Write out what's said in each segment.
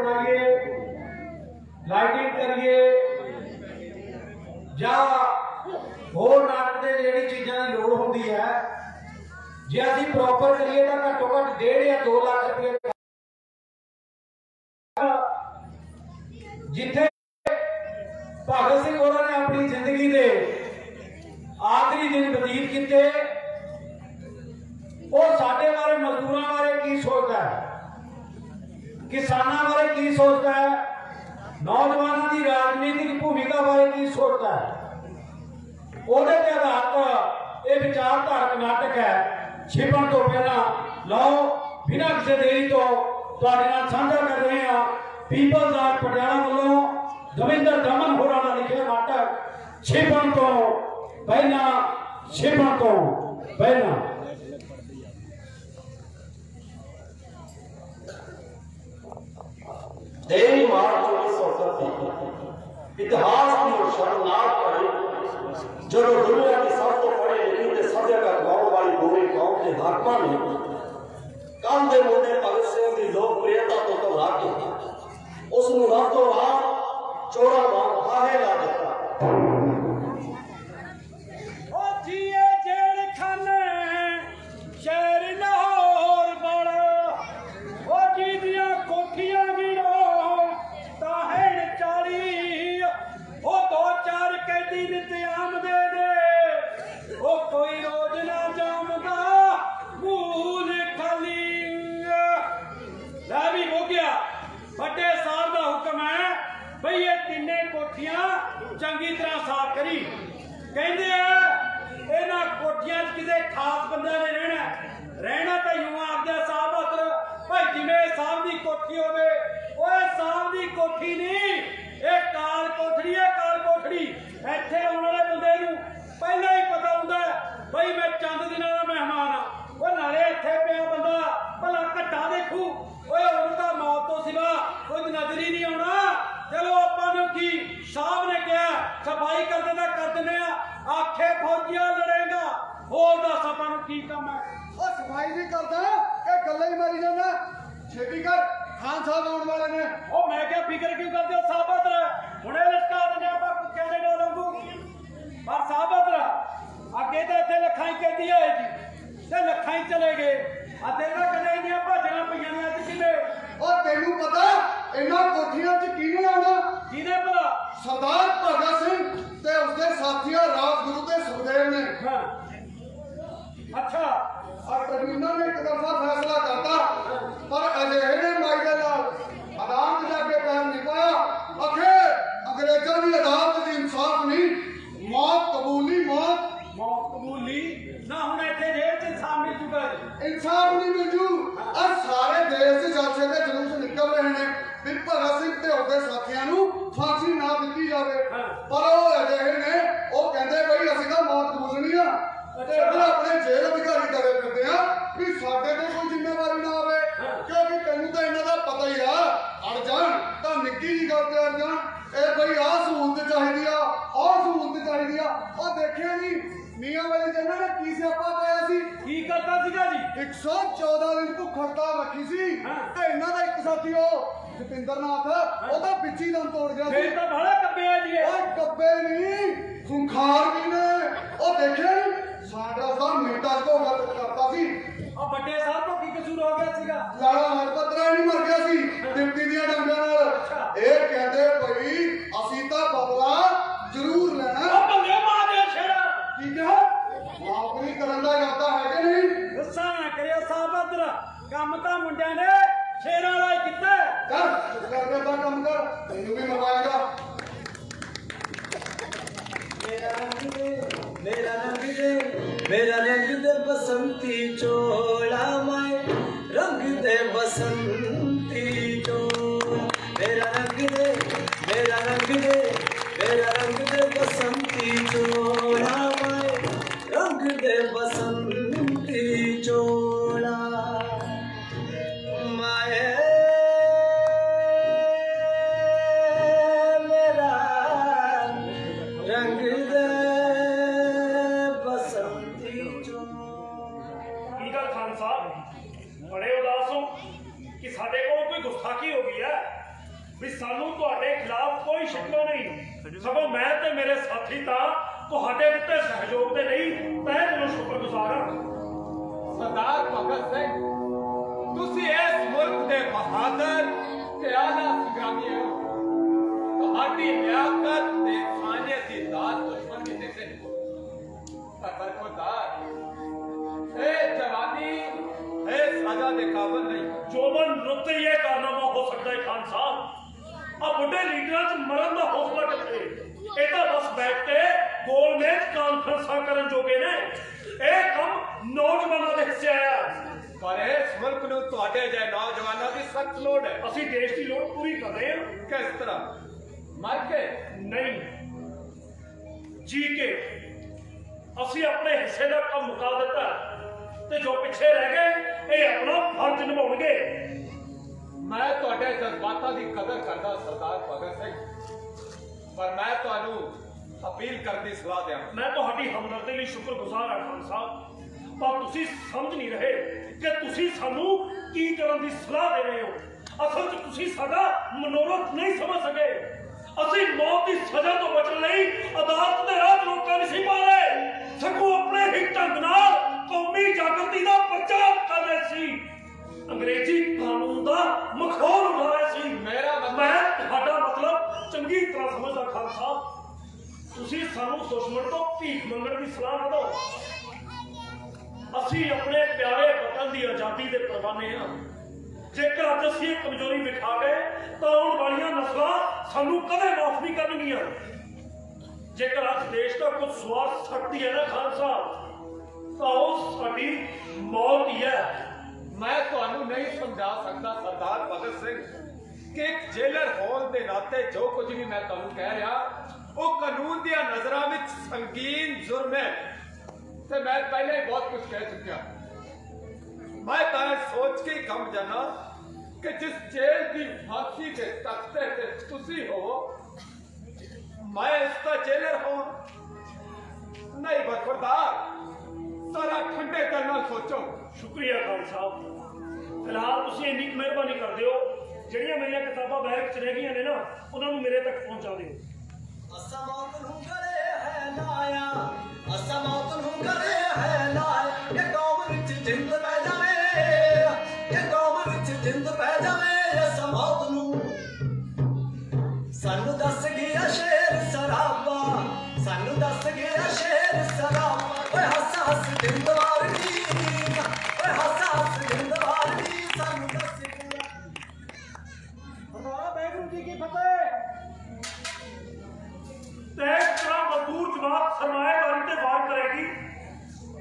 बनाइए, लाइटिंग करिए या होर नाटक के जिहड़ी चीज़ों की लोड़ होंदी है, जे असीं प्रॉपर करिए तो घट्टो घट्ट 1.5 या 2 लाख रुपये जिथे भगत सिंह होरां ने अपनी जिंदगी के आखिरी दिन बतीत किए, वो साडे बारे मजदूरों बारे की सोचता है, किसानों बारे की सोचता है, नौजवानों की राजनीतिक भूमिका बारे की सोचता है, ਉਹਦੇ ਤੇ ਆਧਾਰਿत ਇਹ ਵਿਚਾਰਧਾਰਕ ਨਾਟਕ ਹੈ। ਛਿਪਣ ਤੋਂ ਪਹਿਲਾਂ ਲਓ ਬਿਨਾਂ ਕਿਸੇ ਦੇਰੀ ਤੋਂ ਤੁਹਾਡੇ ਨਾਲ ਸਾਂਝਾ ਕਰ ਰਹੇ ਹਾਂ ਪੀਪਲਜ਼ ਆਰਟ ਪਟਿਆਲਾ ਵੱਲੋਂ ਦਵਿੰਦਰ ਦਮਨ ਹੋਰਾਂ ਦਾ ਲਿਖਿਆ ਨਾਟਕ ਛਿਪਣ ਤੋਂ ਪਹਿਲਾਂ, ਛਿਪਣ ਤੋਂ ਪਹਿਲਾਂ। 23 मार्च 1930 इतिहास की शर्मनाक घड़ी जो दुनिया की सब तो पढ़े लिखे सभ्यता गाँव वाली गोरी गाँव के हाकमा ने काम के मुंडे भगत सिंह की लोकप्रियता तो घबरा के उस रातों रात चोरा बांध फाहे ला दिता। चंगी तरह साफ करी कहते इन्हां कोठियां किसी खास बंदे ने रहना तो यूं आखदे साहब अतर भाई जिवें साहब की कोठी होवे ओए साहब की कोठी नहीं ये काल कोठड़ी है काल कोठड़ी इत्थे आउण वाले बंदे नूं पहले ही पता हुंदा भाई मैं चंद दिनां दा मेहमान हाँ वो नाले इत्थे पिया बंदा भला घट्टा देखू ओए हुण तां मौत तो सिवा कुछ नजर ही नहीं आउणा। चलो आपां नूं की साहब ने कहा सफाई करते तो कर देने आखे फौजिया लड़ेगा होर दस आपां नूं की काम है। सफाई नहीं करता कि गल्लां ही मारी जाना छेती कर खान साहब आने वाले ने। ओ मैं क्या फिक्र क्यों करते हो साहब हुणे लटका देने आपां कुत्ते दे डोलों को पर साहब अगे तो इत्थे लखाई कहती आएगी ते लखाई चले गए अते ना कदे इन्नियां भाजना पईयां ने अज किवें और तेनू पता इन्हां कोठियां च किने आना किने भला सरदार भगत सिंह ते उसके साथिया राजगुरु ते सुखदेव ने। हाँ। अच्छा और ट्रिब्यूनल ने एक तरफा फैसला करता पर अजय ने माई दे नाल अदालत जाके पैर नहीं पाया आखे अंग्रेजों की अदालत च इंसाफ नहीं मौत कबूली मौत मौत कबूली ना हुण इत्थे जेल च इंसाफ मिल चुका है इंसाफ नहीं मिलू और सारे देश च जलसे के जुलूस निकल रहे हैं फिर भगत सिंह ते उसके साथियों नूं फांसी ना दी जाए पर वो अजय ने वो कहते भाई असीं तां मौत कबूलनी आ इधर अपने जेल अधिकारी करे फिरदे आ भी साडे ते कोई जिम्मेवारी ना आवे क्योंकि तैनूं तां इन्हां दा पता ही आ अड़ जाण तां निक्की जी गल ते अड़ जाण ए भाई आ सहूलत चाहिदी आ सहूलत चाहिदी आ देखिया नहीं मियां वाले जन्ना ने की सियापा पाया सी की करता सीगा जी 114 दिन भुख हड़ताल रखी सी ते इन्हां दा एक साथी जतिंदर नाथ ओदा पिछी दम तोड़ गया फिर तो बड़ा कब्बे है जी ओए कब्बे नहीं खुंखार भी ने ओ देखे साडा साहब मिनटां को गल करता सी और बड़े साहब को की कसूर हो गया सीगा लाड़ा हरपतरा नहीं मर गया सी डिप्टी दियां डंगां नाल ए कहंदे भई असीं तां बदला जरूर लेना ओ बंदे मां दे छेड़ा की कहा नौकरी करन दा इरादा है कि नहीं गुस्सा ना करियो साहब अदर काम तां मुंडियां ने शेरां वाला ही कीता चल करके दा काम कर तैनूं भी मरवाएगा। मेरा रंग दे बसंती चोला माए रंग दे बसंती चोला मेरा रंग दे बसंती चोला माए रंग दे बसंती चोला माए मेरा रंग दे भी सानू तुहाडे खिलाफ कोई शिकवा नहीं, सगों मैं ते मेरे साथी तां तुहाडे दित्ते सहयोग दे नहीं तहे दिलों शुक्रगुजार हां। सरदार भगत सिंह, तुसी इस मुल्क दे बहादुर ते आला संग्रामी हो। तुहाडी लियाकत ते इंसानियत दी दात दुश्मन भी देते हैं। पर बरखुरदार, ए जवानी ए सजा दे काबिल नहीं। जोबन रुत ये कारनामा हो सकता है खान साहब, अब बुढ़े लीडर च मरन दा हौसला किथे? ये तो बस बैठ के गोल में कॉन्फ्रेंसा करन जोगे ने। ये कम नौजवानों दे हिस्से आया, पर इस मुल्क नूं तुहाडे जिहे नौजवानों की सख्त लोड़ है। असी देश की लोड़ पूरी कर रहे हैं। किस तरह? मर के नहीं, जी के। असी अपने हिस्से का काम मुका दिता ते जो पिछे रह गए ये अपना फर्ज निभाउणगे। मैं तुहाडे जज्बातां दी कदर करदा सरदार भगत सिंह, पर मैं तुहानू अपील करदी सलाह दियां। मैं तुहाडी हमदर्दी लई शुक्रगुजार हां खान साहब, पर तुसी समझ नहीं रहे कि तुसी सानू की करन दी सलाह दे रहे हो। असल च तुसी साडा मनोरथ नहीं समझ सके। असी मौत की सजा तो बचने लई अदालत दे राह रोका नहीं पा रहे, सगों अपने ही ढंग नाल कौमी जागृति का प्रचार कर रहे सी, अंग्रेजी कानून का मखौल उठा रहे सी। मैं तुहाडा मतलब चंगी तरह समझदा खान साहब, तुसी सानू दुश्मन तो भीख मंगण की सलाह ना दो। असी अपने प्यारे वतन की आजादी के परवाने हाँ। जेकर अज असी कमजोरी विखा गए तो आने वाली नस्लां सानू कदे माफ नहीं करनगियां। जेकर अज देश का कुछ स्वार्थ सकती है ना खान साहब, तो साडी मौत ही है। मैं तुहानू नहीं समझा सकता सरदार भगत सिंह कि एक जेलर होने के नाते जो कुछ भी मैं तुहानू कह रहा वो कानून दी नजरां विच संगीन जुर्म है। ते मैं पहले ही बहुत कुछ कह चुका। मैं तां सोच के कम जाना कि जिस जेल की फांसी के तख्ते ते तुसी हो, मैं इसका जेलर हो नहीं। बरखुरदार, सारा ठंडे करना सोचो। शुक्रिया खान साहब, फिलहाल तुम इन्नी मेहरबानी कर दो, जड़ियां मेरिया किताबां बैग च रह गई ने ना उन्होंने मेरे तक पहुंचा दो। असा मौत नूं गले है लाया, असा मौत नूं गले है लाया, ये कौम विच जिंद पै जावे, ये कौम विच जिंद पै जावे, असा मौत नूं सानू दस गया शेर सराबा, सानू दस गया शेर सराबा। ओए हस हस जिंद वारनी, ओए हस हस जिंद वारनी, सानू दस गया। वाहिगुरू जी की फतेह। तेज तरह मजदूर जमात सरमाएदारी ते वार करेगी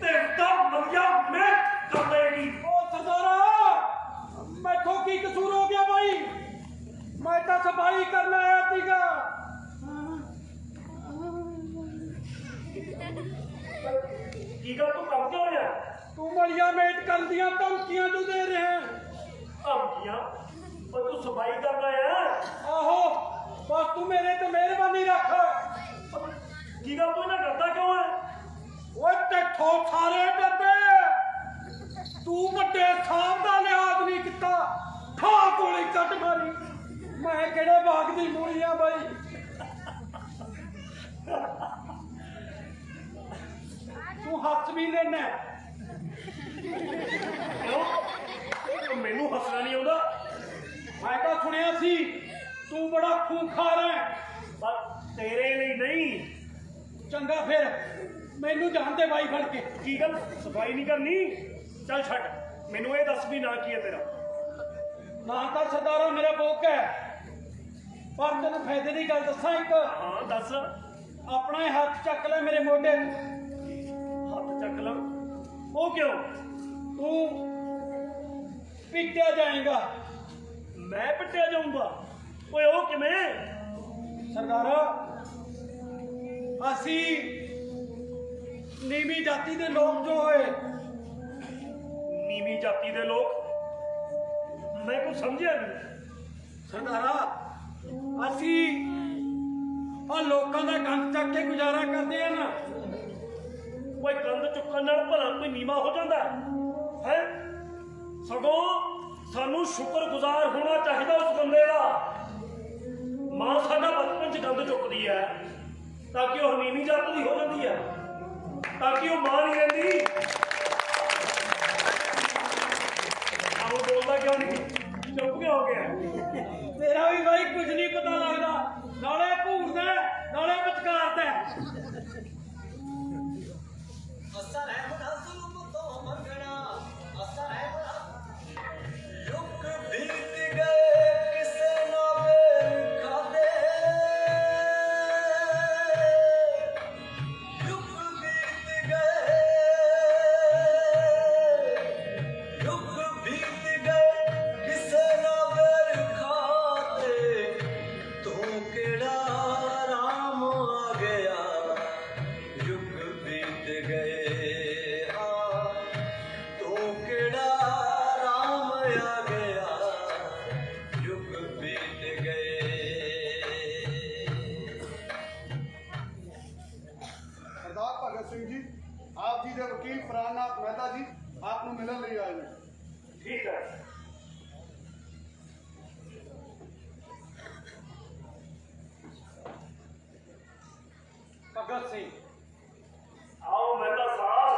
ते उसका नविया में कर देगी। ओ सरदारा, मैथों की कसूर हो गया भाई? मैं तो सफाई करना आया थीगा। की गल तू कम क्यों होया? तू मलिया मेट कर दिया धमकियां तू दे रहे हैं। धमकियां? और तू सफाई कर रहा है? आहो, बस तू मेरे ते मेहरबानी रख। की गल तू इन्ना डरदा क्यों है? वो तेथों सारे डरदे, तू वड्डे साहब दा लिहाज नहीं किता, ठा गोली कट मारी। मैं किहड़े बाग दी मूली आ भाई? तू हस भी लेना क्यों? मैनू हसना नहीं आउंदा। मैं तो सुनिया सी तू बड़ा खूंखार है। बस तेरे लिए नहीं। चंगा फिर मैनू जानते बाई फड़ के। की गल सफाई नहीं करनी? चल छड़, मैनू ये दस भी ना की है तेरा। ना तो सरदारा मेरा बोक है, पर तेन फायदे की गल दसा एक। हाँ दस। अपना ही हाथ चक ले मेरे मोढे। हाथ चक ला? वो क्यों? तू पिटिया जाएगा। मैं पिटिया जाऊंगा? ओए ओ किवें? सरदारा, असी नीवी जाति के लोग जो होए। नीवी जाति के लोग? मैं कुछ समझिया नहीं। सरदारा, असी और लोगों का गंद चक के गुजारा करते हैं ना। कोई गंद चुकन नाल भला कोई नीवा हो जाता है? सगों सानू शुक्रगुजार होना चाहिए उस बंदे का ताकि वह नीवी जात की हो जाती है, ताकि वह मां नहीं रहती। अब बोलता क्यों नहीं, चुप क्या हो गया? तेरा भी भाई कुछ नहीं पता लगता, नाले घूरदा नाले बचकारदा। असर है बड़ा जुल्म तो मंगना, असर है बड़ा युग बीत गए किसे ना बेर खाते, युग बीत गए, युग बीत गए किसे ना बेर खाते, तू केड़ा राम आ गया, युग बीत गए, हाँ तू केड़ा राम आ गया, युग बीत गए। सरदार भगत सिंह जी, आप जी के वकील प्राणनाथ मेहता जी आपको मिलने लिए आए हैं। ठीक है। ਭਗਤ ਸਿੰਘ आओ मेहता साहब,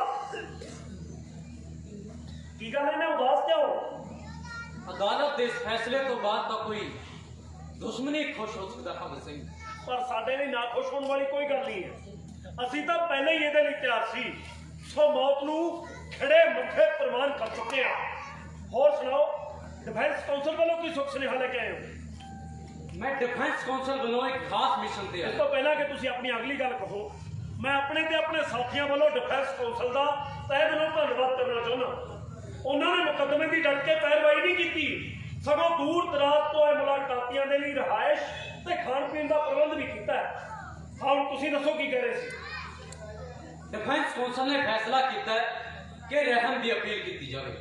की गल है उदास क्यों? अदालत के इस फैसले तो बाद तो कोई दुश्मनी खुश हो सकता भगत सिंह, पर साडे ਲਈ ਨਾ ਖੁਸ਼ ਹੋਣ ਵਾਲੀ ਕੋਈ ਗੱਲ ਨਹੀਂ ਹੈ। ਅਸੀਂ ਤਾਂ ਪਹਿਲਾਂ ਹੀ ਇਹਦੇ ਲਈ ਤਿਆਰ ਸੀ, ਸੋ ਮੌਤ ਨੂੰ ਖੜੇ ਮੁੱਖੇ ਪ੍ਰਵਾਨ ਕਰ ਚੁੱਕੇ ਹਾਂ। ਹੋਰ ਸੁਣਾਓ, ਡਿਫੈਂਸ ਕਾਉਂਸਲ ਵੱਲੋਂ ਕੀ ਸੁਖ ਸੁਨੇਹਾ ਲੈ ਕੇ ਆਏ ਹੋ? मैं डिफेंस काउंसिल वालों एक खास मिशन ते ਇਸ आया। ਤੋਂ ਪਹਿਲਾਂ ਕਿ ਤੁਸੀਂ ਆਪਣੀ ਅਗਲੀ ਗੱਲ ਕਹੋ, ਮੈਂ ਆਪਣੇ ਤੇ ਆਪਣੇ ਸਾਥੀਆਂ ਵੱਲੋਂ ਡਿਫੈਂਸ ਕਾਉਂਸਲ ਦਾ ਤਹਿ ਦਿਲੋਂ ਧੰਨਵਾਦ ਕਰਨਾ ਚਾਹੁੰਦਾ। ਉਹਨਾਂ ਨੇ ਮੁਕੱਦਮੇ ਦੀ ਡਟ ਕੇ ਪੈਰਵਾਈ ਨਹੀਂ ਕੀਤੀ, ਸਗੋਂ ਦੂਰ ਦਰਾਜ਼ ਤੋਂ ਆਏ ਮੁਲਾਕਾਤੀਆਂ ਦੇ ਲਈ ਰਿਹਾਇਸ਼ ਤੇ ਖਾਣ ਪੀਣ ਦਾ ਪ੍ਰਬੰਧ ਵੀ ਕੀਤਾ ਹੈ। ਹੁਣ ਤੁਸੀਂ ਦੱਸੋ ਕੀ ਕਹਿ ਰਹੇ ਸੀ? डिफेंस काउंसिल ने फैसला किया कि रहम की अपील की जाए।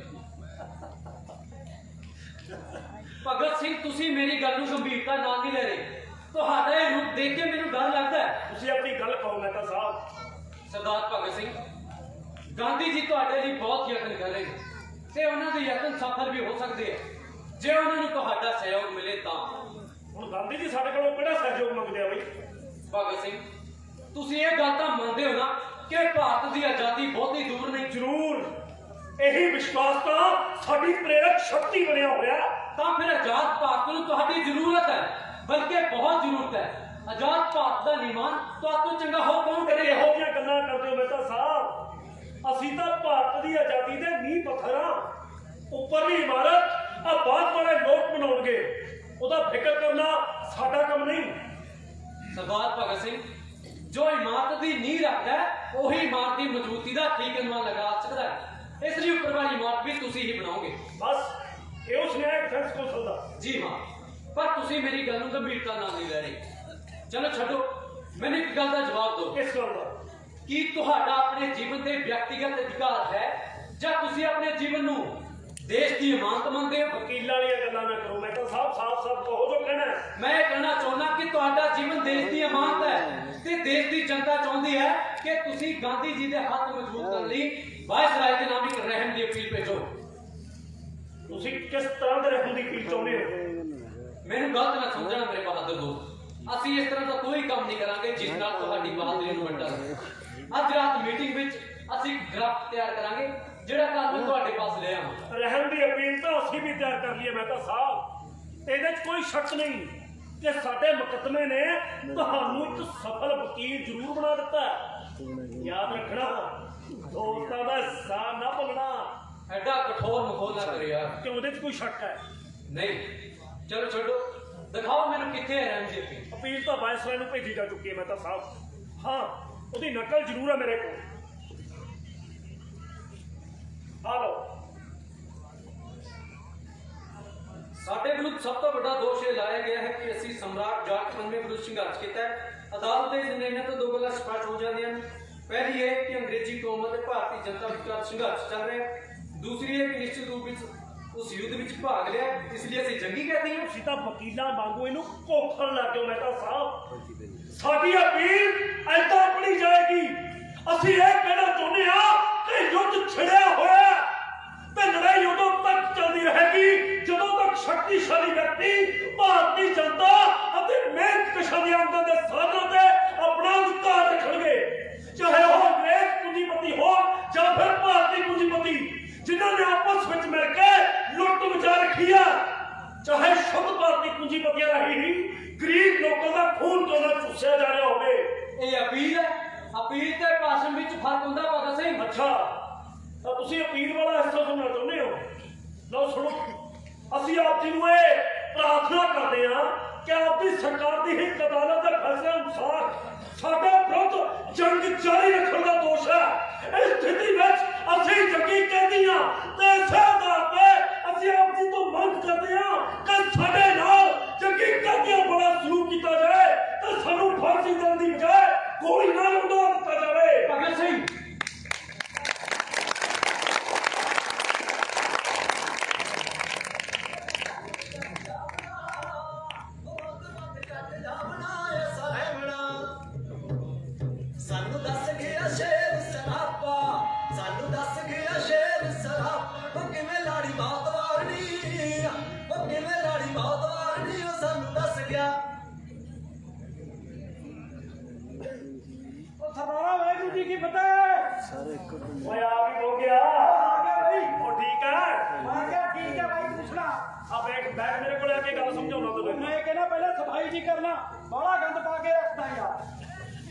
भगत सिंह तुसी मेरी गल नूं गंभीरता नाल नहीं ले रहे, तुहाडा ये रूप देख के मैनूं डर लगदा है। ਤੁਸੀਂ ਆਪਣੀ ਗੱਲ ਕਹੋ ਮਹਿਤਾ ਸਾਹਿਬ। सरदार भगत सिंह, गांधी जी तुहाडे लई बहुत यतन कर रहे हैं ते उन्हां दे यतन सफल भी हो सकते हैं जे उन्हां नूं तुहाडा सहयोग मिले तां। ਹੁਣ ਗਾਂਧੀ ਜੀ ਸਾਡੇ ਕੋਲੋਂ ਕਿਹੜਾ ਸਹਿਯੋਗ ਮੰਗਦੇ ਆ ਬਈ? भगत सिंह, तुसी ये गल तां मनदे हो ना कि भारत की आजादी बहुती दूर नहीं? ਜ਼ਰੂਰ, ਇਹੀ ਵਿਸ਼ਵਾਸ ਤਾਂ ਸਾਡੀ ਪ੍ਰੇਰਕ ਸ਼ਕਤੀ ਬਣਿਆ ਹੋਇਆ। ਤਾਂ ਫਿਰ ਆਜ਼ਾਦ ਭਾਰਤ ਨੂੰ ਤੁਹਾਡੀ ਜ਼ਰੂਰਤ ਹੈ, ਬਲਕਿ ਬਹੁਤ ਜ਼ਰੂਰਤ ਹੈ। ਆਜ਼ਾਦ ਭਾਰਤ ਦਾ ਨਿਰਮਾਣ ਤੁਹਾਨੂੰ ਚੰਗਾ ਹੋ ਕੌਣ ਕਦੇ ਕਰੇਗਾ? ਇਹੋ ਜਿਹੀਆਂ ਗੱਲਾਂ ਕਰਦੇ ਹੋ ਮਹਿਤਾ ਸਾਹਿਬ। ਅਸੀਂ ਤਾਂ ਭਾਰਤ ਦੀ ਆਜ਼ਾਦੀ ਦੇ ਨੀਂਹ ਪੱਥਰ ਹਾਂ। ਉੱਪਰਲੀ ਇਮਾਰਤ ਆ ਬਾਅਦ ਵਾਲੇ ਲੋਕ ਬਣਾਉਣਗੇ, ਉਹਦਾ ਫਿਕਰ ਕਰਨਾ ਸਾਡਾ ਕੰਮ ਨਹੀਂ। ਸਰਦਾਰ ਭਗਤ ਸਿੰਘ, ਜੋ ਇਮਾਰਤ ਦੀ ਨੀਂਹ ਰੱਖਦਾ ਹੈ ਉਹੀ ਇਮਾਰਤ ਦੀ ਮਜ਼ਬੂਤੀ ਦਾ ਠੀਕ ਅਨੁਮਾਨ ਲਗਾ ਸਕਦਾ ਹੈ। ਇਸ ਲਈ ਉੱਪਰ ਵਾਲੀ ਇਮਾਰਤ ਵੀ ਤੁਸੀਂ ਹੀ ਬਣਾਓਗੇ। ਬਸ ਇਹੋ ਸੁਨੇਹਾ ਡਿਫੈਂਸ ਕੌਂਸਲ ਦਾ। ਜੀ ਹਾਂ, ਪਰ ਤੁਸੀਂ ਮੇਰੀ ਗੱਲ ਨੂੰ ਗੰਭੀਰਤਾ ਨਾਲ ਨਹੀਂ ਲੈ ਰਹੇ। ਚਲੋ ਛੱਡੋ, ਮੈਨੂੰ ਇੱਕ ਗੱਲ ਦਾ ਜਵਾਬ ਦਿਓ। ਕਿਸ ਗੱਲ ਦਾ? ਕੀ ਤੁਹਾਡਾ ਆਪਣੇ ਜੀਵਨ ਤੇ ਵਿਅਕਤੀਗਤ ਅਧਿਕਾਰ ਹੈ ਜਾਂ ਤੁਸੀਂ ਆਪਣੇ ਜੀਵਨ ਨੂੰ ਦੇਸ਼ ਦੀ ਇਮਾਨਤ ਮੰਨਦੇ ਹੋ? ਵਕੀਲਾਂ ਵਾਲੀਆਂ ਗੱਲਾਂ ਨਾ ਕਰੋ ਮਹਿਤਾ ਸਾਹਿਬ, ਸਾਫ਼-ਸਾਫ਼ ਕਹੋ ਜੋ ਕਹਿਣਾ ਹੈ। ਮੈਂ ਇਹ ਕਹਿਣਾ ਚਾਹੁੰਦਾ ਕਿ ਤੁਹਾਡਾ ਜੀਵਨ ਦੇਸ਼ ਦੀ ਅਮਾਨਤ ਹੈ ਤੇ ਦੇਸ਼ ਦੀ ਜਨਤਾ ਚਾਹੁੰਦੀ ਹੈ ਕਿ ਤੁਸੀਂ ਗਾਂਧੀ ਜੀ ਦੇ ਹੱਥ ਮਜ਼ਬੂਤ ਕਰਨ ਲਈ ਵਾਇਸਰਾਏ ਦੇ ਨਾਮ ਇੱਕ ਰਹਿਮ ਦੀ ਅਪੀਲ ਭੇਜੋ। ਤੁਸੀਂ ਕਿਸ ਤਰ੍ਹਾਂ ਦੇ ਰਹਿਣ ਦੀ ਅਪੀਲ ਚਾਹੁੰਦੇ ਹੋ? ਮੈਨੂੰ ਗਲਤ ਨਾ ਸਮਝਣਾ ਮੇਰੇ ਬਹਾਦਰ ਦੋਸਤ, ਅਸੀਂ ਇਸ ਤਰ੍ਹਾਂ ਦਾ ਕੋਈ ਕੰਮ ਨਹੀਂ ਕਰਾਂਗੇ ਜਿਸ ਨਾਲ ਤੁਹਾਡੀ ਬਹਾਦਰੀ ਨੂੰ ਵੱਡਾ ਲੱਗੇ। ਅੱਜ ਰਾਤ ਮੀਟਿੰਗ ਵਿੱਚ ਅਸੀਂ ਡਰਾਫਟ ਤਿਆਰ ਕਰਾਂਗੇ ਜਿਹੜਾ ਕੱਲ ਨੂੰ ਤੁਹਾਡੇ ਪਾਸ ਲੈ ਆਵਾਂਗੇ। ਰਹਿਣ ਦੀ ਅਪੀਲ ਤਾਂ ਅਸੀਂ ਵੀ ਤਿਆਰ ਕਰ ਲਈਏ ਮਹਿਤਾ ਸਾਹਿਬ। ਇਹਦੇ 'ਚ ਕੋਈ ਸ਼ੱਕ ਨਹੀਂ ਕਿ ਸਾਡੇ ਮੁਕੱਦਮੇ ਨੇ ਤੁਹਾਨੂੰ ਇੱਕ ਸਫਲ ਵਕੀਲ ਜ਼ਰੂਰ ਬਣਾ ਦਿੱਤਾ ਹੈ। ਯਾਦ ਰੱਖਣਾ, ਦੋਸਤਾਂ ਦਾ ਹਿੱਸਾ ਨਾ ਭੁੱਲਣਾ। ਐਡਾ ਕਠੋਰ ਮਾਹੌਲ ਨਾ ਕਰੇ ਯਾਰ। ਕਿ ਉਹਦੇ 'ਚ ਕੋਈ ਸ਼ੱਕ ਹੈ? ਨਹੀਂ, ਚਲੋ ਛੱਡੋ, ਦਿਖਾਓ ਮੈਨੂੰ ਕਿੱਥੇ ਹੈ ਰਹਿਮ ਦੀ ਅਪੀਲ। ਅਪੀਲ ਤਾਂ ਵਾਇਸਰਾਏ ਨੂੰ ਭੇਜੀ ਜਾ ਚੁੱਕੀ ਹੈ ਮਹਿਤਾ ਸਾਹਿਬ। ਹਾਂ, ਉਹਦੀ ਨਕਲ ਜ਼ਰੂਰ ਹੈ ਮੇਰੇ ਕੋਲ। ਆ ਲਓ। ਸਾਡੇ ਵਿਰੁੱਧ ਸਭ ਤੋਂ ਵੱਡਾ ਦੋਸ਼ ਇਹ ਲਾਇਆ ਗਿਆ ਹੈ ਕਿ ਅਸੀਂ ਸਮਰਾਟ ਜਾਟ ਪੰਜਵੇਂ ਵਿਰੁੱਧ ਸੰਘਰਸ਼ ਕੀਤਾ ਹੈ। ਅਦਾਲਤ ਦੇ ਨਿਰਣੇ ਤੋਂ ਦੋ ਗੱਲਾਂ ਸਪਸ਼ਟ ਹੋ ਜਾਂਦੀਆਂ ਹਨ। ਪਹਿਲੀ ਇਹ ਕਿ ਅੰਗਰੇਜ਼ੀ ਕੌਮ ਅਤੇ ਭਾਰਤੀ ਜਨਤਾ ਵਿਚਕਾਰ ਸੰਘਰਸ਼ ਚੱਲ ਰਿਹਾ ਹੈ। ਦੂਸਰੀ ਇਹ ਕਿ ਨਿਸ਼ਚਿਤ ਰੂਪ ਵਿੱਚ ਉਸ ਯੁੱਧ ਵਿੱਚ ਭਾਗ ਲਿਆ, ਇਸ ਲਈ ਅਸੀਂ ਜੰਗੀ ਕਹਿੰਦੇ ਹਾਂ। ਤੁਸੀਂ ਤਾਂ ਵਕੀਲਾਂ ਵਾਂਗੂ ਇਹਨੂੰ ਕੋਖਣ ਲੱਗ ਜਾਓ ਮਹਿਤਾ ਸਾਹਿਬ। ਸਾਡੀ ਅਪੀਲ ਏਦਾਂ ਪੜੀ ਜਾਏਗੀ, ਅਸੀਂ ਇਹ ਕਹਿਣਾ ਚਾਹੁੰਦੇ ਹਾਂ ਕਿ ਯੁੱਧ ਛਿੜਿਆ ਹੋਇਆ ਤੇ ਲੜਾਈ ਉਦੋਂ ਤੱਕ ਚੱਲਦੀ ਰਹੇਗੀ ਜਦੋਂ ਤੱਕ ਸ਼ਕਤੀਸ਼ਾਲੀ ਵਿਅਕਤੀ ਭਾਰਤੀ ਜਨਤਾ ਅਤੇ ਮਿਹਨਤਕਸ਼ਾਂ ਦੀ ਆਮਦਨ ਦੇ ਸਾਧਨਾਂ ਤੇ ਆਪਣਾ ਅਧਿਕਾਰ ਅਸੀਂ ਆਪ ਜੀ ਨੂੰ ਇਹ ਪ੍ਰਾਰਥਨਾ ਕਰਦੇ ਹਾਂ ਕਿ ਆਪਦੀ ਸਰਕਾਰ ਦੀ ਇੱਕ ਅਦਾਲਤ ਦੇ ਫੈਸਲੇ ਅਨੁਸਾਰ ਸਾਡੇ ਵਿਰੁੱਧ ਜੰਗ ਜਾਰੀ ਰੱਖਣ ਦਾ ਦੋਸ਼ ਹੈ। ਇਸ ਸਥਿਤੀ ਵਿੱਚ ਅਸੀਂ ਜੰਗੀ ਕੈਦੀਆਂ ਤੇ ਇਸੇ ਆਧਾਰ ਤੇ ਅਸੀਂ ਆਪ ਜੀ ਤੋਂ ਮੰਗ ਕਰਦੇ ਹਾਂ ਕਿ ਸਾਡੇ ਨਾਲ ਜੰਗੀ ਕੈਦੀਆਂ ਬੜਾ ਸਲੂਕ ਕੀਤਾ ਜਾਏ ਤੇ ਸਾਨੂੰ ਫਾਂਸੀ ਦੇਣ ਦੀ ਬਜਾਏ ਗੋਲੀ ਨਾਲ ਉਡਾ ਦਿੱਤਾ ਜਾਵੇ। ਭਗਤ ਸਿੰਘ ਸਾਨੂੰ ਦੱਸ ਗਿਆ ਸ਼ੇਰ ਸਰਾਪਾ, ਸਾਨੂੰ ਦੱਸ ਗਿਆ ਸ਼ੇਰ ਸਰਾਪਾ, ਉਹ ਕਿਵੇਂ ਲਾੜੀ ਬਹੁਤ ਵਾਰਨੀ, ਉਹ ਕਿਵੇਂ ਲਾੜੀ ਬਹੁਤ ਵਾਰਨੀ, ਉਹ ਸਾਨੂੰ ਦੱਸ ਗਿਆ। ਉਹ ਸਰਦਾਰਾ ਵਾਹਿਗੁਰੂ ਜੀ ਕੀ ਫਤਿਹ। ਓਏ ਆ ਵੀ ਹੋ ਗਿਆ ਆ ਗਿਆ ਭਾਈ। ਉਹ ਠੀਕ ਹੈ ਮੈਂ ਕਿਹਾ ਠੀਕ ਹੈ ਭਾਈ, ਪੁੱਛਣਾ ਆ ਬੈਠ ਮੇਰੇ ਕੋਲ ਆ ਕੇ ਗੱਲ ਸਮਝਾਉਣਾ ਤੈਨੂੰ। ਮੈਂ ਕਹਿੰਦਾ ਪਹਿਲਾਂ ਸਫਾਈ ਜੀ ਕਰਨਾ, ਬਾਹਲਾ ਗੰਦ ਪਾ ਕੇ ਰੱਖਦਾ ਯਾਰ।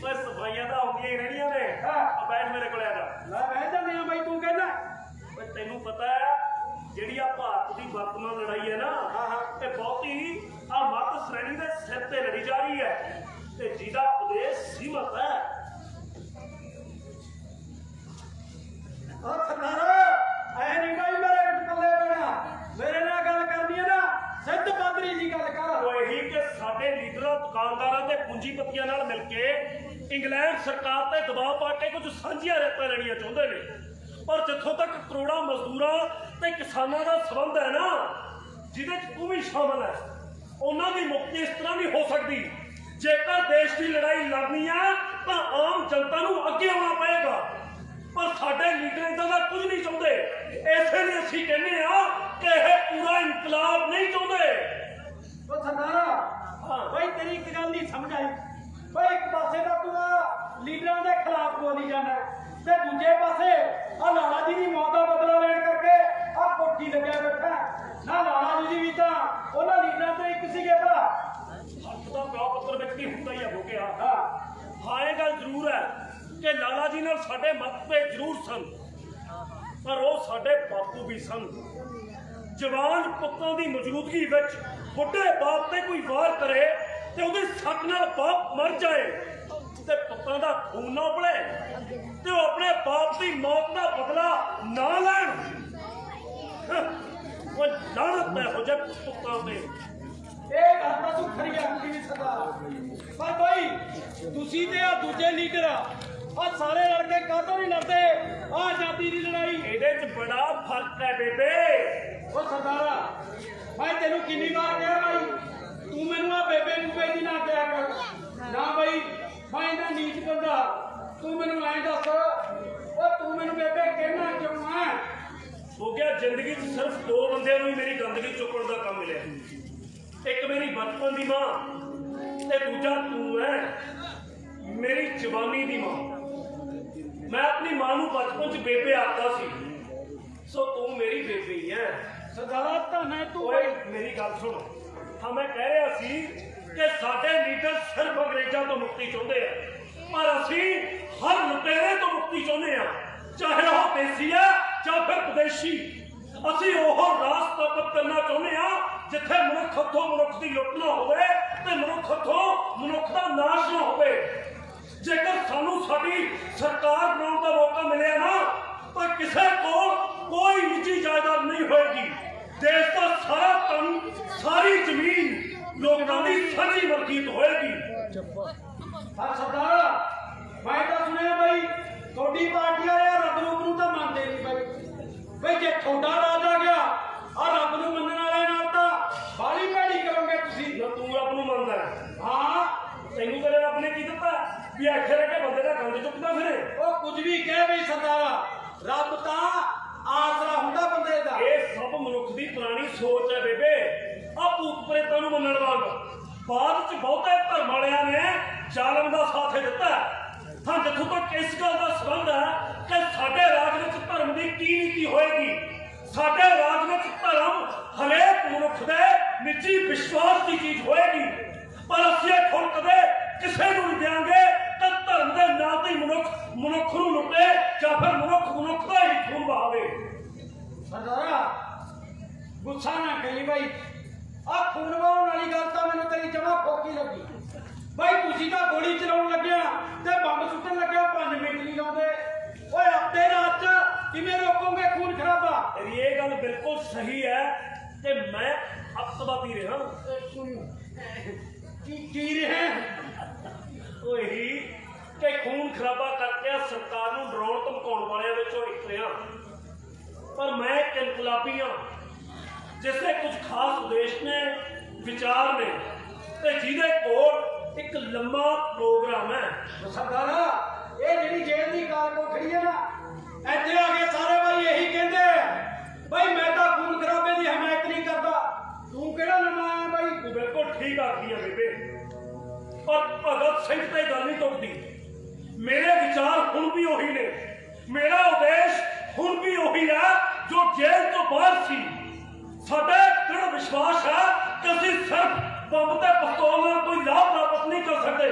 ਓਏ ਸਫਾਈਆਂ ਤਾਂ ਆਉਂਦੀਆਂ ਹੀ ਰਹਿਣੀਆਂ ਨੇ। ਹਾਂ। ਆ ਬੈਠ ਮੇਰੇ ਕੋਲ ਆ ਜਾ। ਮੈਂ ਬਹਿ ਜਾਂਦੇ ਆ ਬਾਈ, ਤੂੰ ਕਹਿੰਦਾ ਓਏ ਤੈਨੂੰ ਪਤਾ ਹੈ ਜਿਹੜੀ ਆ ਭਾਰਤ ਦੀ ਵਰਤਮਾਨ ਲੜਾਈ ਹੈ ਨਾ, ਇਹ ਬਹੁਤੀ ਆ ਮੱਧ ਸ਼੍ਰੇਣੀ ਦੇ ਸਿਰ ਤੇ ਲੜੀ ਜਾ ਰਹੀ ਹੈ ਤੇ ਜਿਹਦਾ ਉਦੇਸ਼ ਸੀਮਤ ਹੈ। ਉਹ ਸਰਦਾਰਾ ਐ ਨਹੀਂ ਬਾਈ ਮੇਰੇ ਪੱਲੇ ਪੈਣਾ, ਮੇਰੇ ਨਾਲ ਗੱਲ ਕਰਨੀ ਹੈ ਨਾ ਸਿੱਧ ਪਾਦਰੀ ਜੀ ਗੱਲ ਕਰ। ਉਹ ਇਹੀ ਕਿ ਸਾਡੇ ਲੀਡਰਾਂ, ਦੁਕਾਨਦਾਰਾਂ ਤੇ ਪੂੰਜੀਪਤੀਆਂ ਨਾਲ ਮਿਲ ਕੇ ਇੰਗਲੈਂਡ ਸਰਕਾਰ ਤੇ ਦਬਾਅ ਪਾ ਕੇ ਕੁਝ ਸਾਂਝੀਆਂ ਰੇਤਾਂ ਲੈਣੀਆਂ ਚਾਹੁੰਦੇ ਨੇ, ਪਰ ਜਿੱਥੋਂ ਤੱਕ ਕਰੋੜਾਂ ਮਜ਼ਦੂਰਾਂ ਤੇ ਕਿਸਾਨਾਂ ਦਾ ਸੰਬੰਧ ਹੈ ਨਾ, ਜਿਹਦੇ 'ਚ ਤੂੰ ਵੀ ਸ਼ਾਮਲ ਹੈ, ਉਹਨਾਂ ਦੀ ਮੁਕਤੀ ਇਸ ਤਰ੍ਹਾਂ ਨਹੀਂ ਹੋ ਸਕਦੀ। ਜੇਕਰ ਦੇਸ਼ ਦੀ ਲੜਾਈ ਲੜਨੀ ਆ ਤਾਂ ਆਮ ਜਨਤਾ ਨੂੰ ਅੱਗੇ ਆਉਣਾ ਪਏਗਾ, ਪਰ ਸਾਡੇ ਲੀਡਰ ਇਦਾਂ ਦਾ ਕੁਝ ਨਹੀਂ ਚਾਹੁੰਦੇ। ਇਸੇ ਲਈ ਅਸੀਂ ਕਹਿੰਦੇ ਆ ਕਿ ਇਹ ਪੂਰਾ ਇਨਕਲਾਬ ਨਹੀਂ ਚਾਹੁੰਦੇ। ਉਹ ਸਰਦਾਰਾ ਬਾਈ ਤੇਰੀ ਇੱਕ ਗੱਲ ਨਹੀਂ ਸਮਝ ਆਈ ਬਾਈ, ਇੱਕ ਪਾਸੇ ਤਾਂ ਤੂੰ ਆ ਲੀਡਰਾਂ ਦੇ ਖਿਲਾਫ ਬੋਲੀ ਜਾਂਦਾ ਤੇ ਦੂਜੇ ਪਾਸੇ ਆ ਲਾਲਾ ਜੀ ਦੀ ਮੌਤ ਦਾ ਬਦਲਾ ਲੈਣ ਕਰਕੇ ਆ ਕੋਠੀ ਲੱਗਿਆ ਬੈਠਾ ਨਾ। ਲਾਲਾ ਜੀ ਵੀ ਤਾਂ ਉਹਨਾਂ ਲੀਡਰਾਂ ਤੋਂ ਇੱਕ ਸੀਗੇ ਭਰਾ। ਹੱਥ ਦਾ ਪਿਓ ਪੱਤਰ ਵਿੱਚ ਕੀ ਹੁੰਦਾ ਹੀ ਆ ਹੋ ਗਿਆ। ਹਾਂ ਇਹ ਗੱਲ ਜ਼ਰੂਰ ਹੈ ਕਿ ਲਾਲਾ ਜੀ ਨਾਲ ਸਾਡੇ ਮਤਭੇਦ ਜ਼ਰੂਰ ਸਨ, ਪਰ ਉਹ ਸਾਡੇ ਬਾਪੂ ਵੀ ਸਨ। ਜਵਾਨ ਪੁੱਤਾਂ ਦੀ ਮੌਜੂਦਗੀ ਵਿੱਚ ਬੁੱਢੇ ਬਾਪ ਤੇ ਕੋਈ ਵਾਰ ਕਰੇ ਤੇ ਉਹਦੀ ਸੱਟ ਨਾਲ ਬਾਪ ਮਰ ਜਾਏ ਤੇ ਪੁੱਤਾਂ ਦਾ ਖੂਨ ਨਾ ਉਬਲੇ ਤੇ ਉਹ ਆਪਣੇ ਬਾਪ ਦੀ ਮੌਤ ਦਾ ਬਦਲਾ ਨਾ ਲੈਣ। ਉਹ ਲਾਹਨਤ ਹੈ ਹੋ ਜਾਏ ਪੁੱਤਾਂ ਤੇ। ਇਹ ਗੱਲ ਤਾਂ ਤੂੰ ਖਰੀ ਆਖੀ ਵੀ ਸਰਦਾਰਾ, ਪਰ ਬਾਈ ਤੁਸੀਂ ਤੇ ਆ ਦੂਜੇ ਲੀਡਰ ਆ ਸਾਰੇ ਲੜ ਕੇ ਕਾਹਤੋਂ ਨਹੀਂ ਲੜਦੇ ਆ ਆਜ਼ਾਦੀ ਦੀ ਲੜਾਈ? ਇਹਦੇ 'ਚ ਬੜਾ ਫਰਕ ਹੈ ਬੇਬੇ। ਉਹ ਸਰਦਾਰਾ ਮੈਂ ਤੈਨੂੰ ਕਿੰਨੀ ਵਾਰ ਕਿਹਾ ਬਾਈ, ਤੂੰ ਮੈਨੂੰ ਆ ਬੇਬੇ ਬੂਬੇ ਦੀ ਨਾ ਕਿਹਾ ਕਰ ਨਾ ਬਾਈ, ਮੈਂ ਇਹਦਾ ਨੀਚ ਬੰਦਾ। ਤੂੰ ਮੈਨੂੰ ਐਂ ਦੱਸ, ਉਹ ਤੂੰ ਮੈਨੂੰ ਬੇਬੇ ਕਹਿਣਾ ਕਿਉਂ ਆ? ਹੋ ਗਿਆ ਜ਼ਿੰਦਗੀ 'ਚ ਸਿਰਫ ਦੋ ਬੰਦਿਆਂ ਨੂੰ ਹੀ ਮੇਰੀ ਗੰਦਗੀ ਚੁੱਕਣ ਦਾ ਕੰਮ ਮਿਲਿਆ, ਇੱਕ ਮੇਰੀ ਬਚਪਨ ਦੀ ਮਾਂ ਤੇ ਦੂਜਾ ਤੂੰ ਹੈ ਮੇਰੀ ਜਵਾਨੀ ਦੀ ਮਾਂ। ਮੈਂ ਆਪਣੀ ਮਾਂ ਨੂੰ ਬਚਪਨ 'ਚ ਬੇਬੇ ਆਖਦਾ ਸੀ, ਸੋ ਤੂੰ ਮੇਰੀ ਬੇਬੇ ਹੀ ਹੈ। ਸਰਦਾਰਾ ਧੰਨ ਹੈ ਤੂੰ। ਓਏ ਮੇਰੀ ਗੱਲ ਸੁਣ, ਹਾਂ ਮੈਂ ਕਹਿ ਰਿਹਾ ਸੀ ਕਿ ਸਾਡੇ ਲੀਡਰ ਸਿਰਫ ਅੰਗਰੇਜ਼ਾਂ ਤੋਂ ਮੁਕਤੀ ਚਾਹੁੰਦੇ ਆ, ਪਰ ਅਸੀਂ ਹਰ ਲੁਟੇਰੇ ਤੋਂ ਮੁਕਤੀ ਚਾਹੁੰਦੇ ਆ, ਚਾਹੇ ਉਹ ਦੇਸੀ ਆ ਜਾਂ ਫਿਰ ਵਿਦੇਸ਼ੀ। ਅਸੀਂ ਉਹ ਰਾਜ ਸਥਾਪਿਤ ਕਰਨਾ ਚਾਹੁੰਦੇ ਆ ਜਿੱਥੇ ਮਨੁੱਖ ਹੱਥੋਂ ਮਨੁੱਖ ਦੀ ਲੁੱਟ ਨਾ ਹੋਵੇ ਤੇ ਮਨੁੱਖ ਹੱਥੋਂ ਮਨੁੱਖ ਦਾ ਨਾਸ਼ ਨਾ ਹੋਵੇ। ਜੇਕਰ ਸਾਨੂੰ ਸਾਡੀ ਸਰਕਾਰ ਬਣਾਉਣ ਦਾ ਮੌਕਾ ਮਿਲਿਆ ਨਾ ਤਾਂ ਕਿਸੇ ਕੋਲ ਕੋਈ ਨਿੱਜੀ ਜਾਇਦਾਦ ਨਹੀਂ ਹੋਏਗੀ। ਦੇਸ਼ ਦਾ ਸਾਰਾ ਧਨ, ਸਾਰੀ ਜ਼ਮੀਨ ਲੋਕਾਂ ਦੀ ਸਾਂਝੀ ਮਲਕੀਅਤ ਹੋਏਗੀ। ਹਾਂ ਸਰਦਾਰਾ ਮੈਂ ਤਾਂ ਸੁਣਿਆ ਬਾਈ ਤੁਹਾਡੀ ਪਾਰਟੀ ਵਾਲੇ ਰੱਬ ਨੂੰ ਤਾਂ ਮੰਨਦੇ ਨਹੀਂ ਬਾਈ। ਬਈ ਜੇ ਤੁਹਾਡਾ ਰਾਜ ਆ ਗਿਆ ਆ ਰੱਬ ਨੂੰ ਮੰਨਣ ਵਾਲਿਆਂ ਨਾਲ ਤਾਂ ਬਾਲੀ ਭੈੜੀ ਕਰੋਗੇ ਤੁਸੀਂ। ਨਾ ਤੂੰ ਰੱਬ ਨੂੰ ਮੰਨਦਾ ਹੈ? ਹਾਂ ਤੈਨੂੰ ਤੇਰੇ ਰੱਬ ਨੇ ਕੀ ਦਿੱਤਾ ਵੀ ਆਖੇ ਰਹਿ ਕੇ ਬੰਦੇ ਦਾ ਗੰਦ ਚੁੱਕਦਾ ਫਿਰੇ? ਉਹ ਕੁਝ ਵੀ ਕਹਿ ਬਈ ਸਰਦਾਰਾ, ਰੱਬ ਤਾਂ ਆਸਰਾ ਹੁੰਦਾ ਬੰਦੇ ਦਾ। ਇਹ ਸਭ ਮਨੁੱਖ ਦੀ ਪੁਰਾਣੀ ਸੋਚ ਹੈ ਬੇਬੇ। ਆ ਭੂਤ ਪ੍ਰੇਤਾਂ ਨੂੰ ਮੰਨਣ ਵਾਂਗ ਬਾਅਦ ਚ ਬਹੁਤੇ ਧਰਮ ਵਾਲਿਆਂ ਨੇ ਜ਼ਾਲਮ ਦਾ ਸਾਥ ਦਿੱਤਾ। ਹਾਂ ਜਿੱਥੋਂ ਤੱਕ ਇਸ ਗੱਲ ਦਾ ਸੰਬੰਧ ਹੈ ਕਿ ਸਾਡੇ ਰਾਜ ਵਿੱਚ ਧਰਮ ਦੀ ਕੀ ਨੀਤੀ ਹੋਏਗੀ, ਸਾਡੇ ਰਾਜ ਵਿੱਚ ਧਰਮ ਹਰੇਕ ਮਨੁੱਖ ਦੇ ਨਿੱਜੀ ਵਿਸ਼ਵਾਸ ਦੀ ਚੀਜ਼ ਹੋਏਗੀ, ਪਰ ਅਸੀਂ ਇਹ ਖੁਦ ਕਦੇ ਕਿਸੇ ਨੂੰ ਨਹੀਂ ਦਿਆਂਗੇ ਕਿ ਧਰਮ ਦੇ ਨਾਂ ਤੇ ਮਨੁੱਖ ਨੂੰ ਲੁੱਟੇ ਜਾਂ ਫਿਰ ਮਨੁੱਖ ਦਾ ਹੀ ਖੂਨ ਬਹਾਵੇ। ਸਰਦਾਰਾ गुस्सा ना करी भाई आ खून वहाउण वाली गल तां मैनूं तेरी जमा खोखी लगी भाई तुसीं तां गोली चलाउण लग्या ते बंब सुੱਟਣ लग्या 5 मिनट नहीं लाउंदे ओए हफ्ते रात च किवें रोकोगे खून खराबा तेरी ये गल बिल्कुल सही है कि मैं अतवादी रहा की रहे ਉਹੀ ਕਿ खून खराबा करके सरकार ਨੂੰ ਡਰਾਉਣ ਧਮਕਾਉਣ ਵਾਲਿਆਂ ਵਿੱਚੋਂ ਇੱਕ ਰਿਹਾ पर मैं एक इनकलाबी हाँ जिसके कुछ खास उद्देश ने विचार ने ते जिहदे कोल एक लंबा प्रोग्राम है सरदारा ये जेडी जेल दी कार को खड़ी है ना ਇੱਥੇ ਆ ਕੇ ਸਾਰੇ ਭਾਈ ਇਹੀ ਕਹਿੰਦੇ भाई मैं तो खून खराबे दी हमायत नहीं करता तू केड़ा लम्मा है भाई तू बिल्कुल ठीक आखी है बेबे पर भगत सिंह ते गल नहीं टुटदी मेरे विचार हुण भी वही ने मेरा उद्देश हुण भी वही है जो जेल तो बाहर सी साडा दृढ़ विश्वास है कि असीं सिर्फ बंब ते पिस्तौल नाल कोई लाभ प्राप्त नहीं कर सकते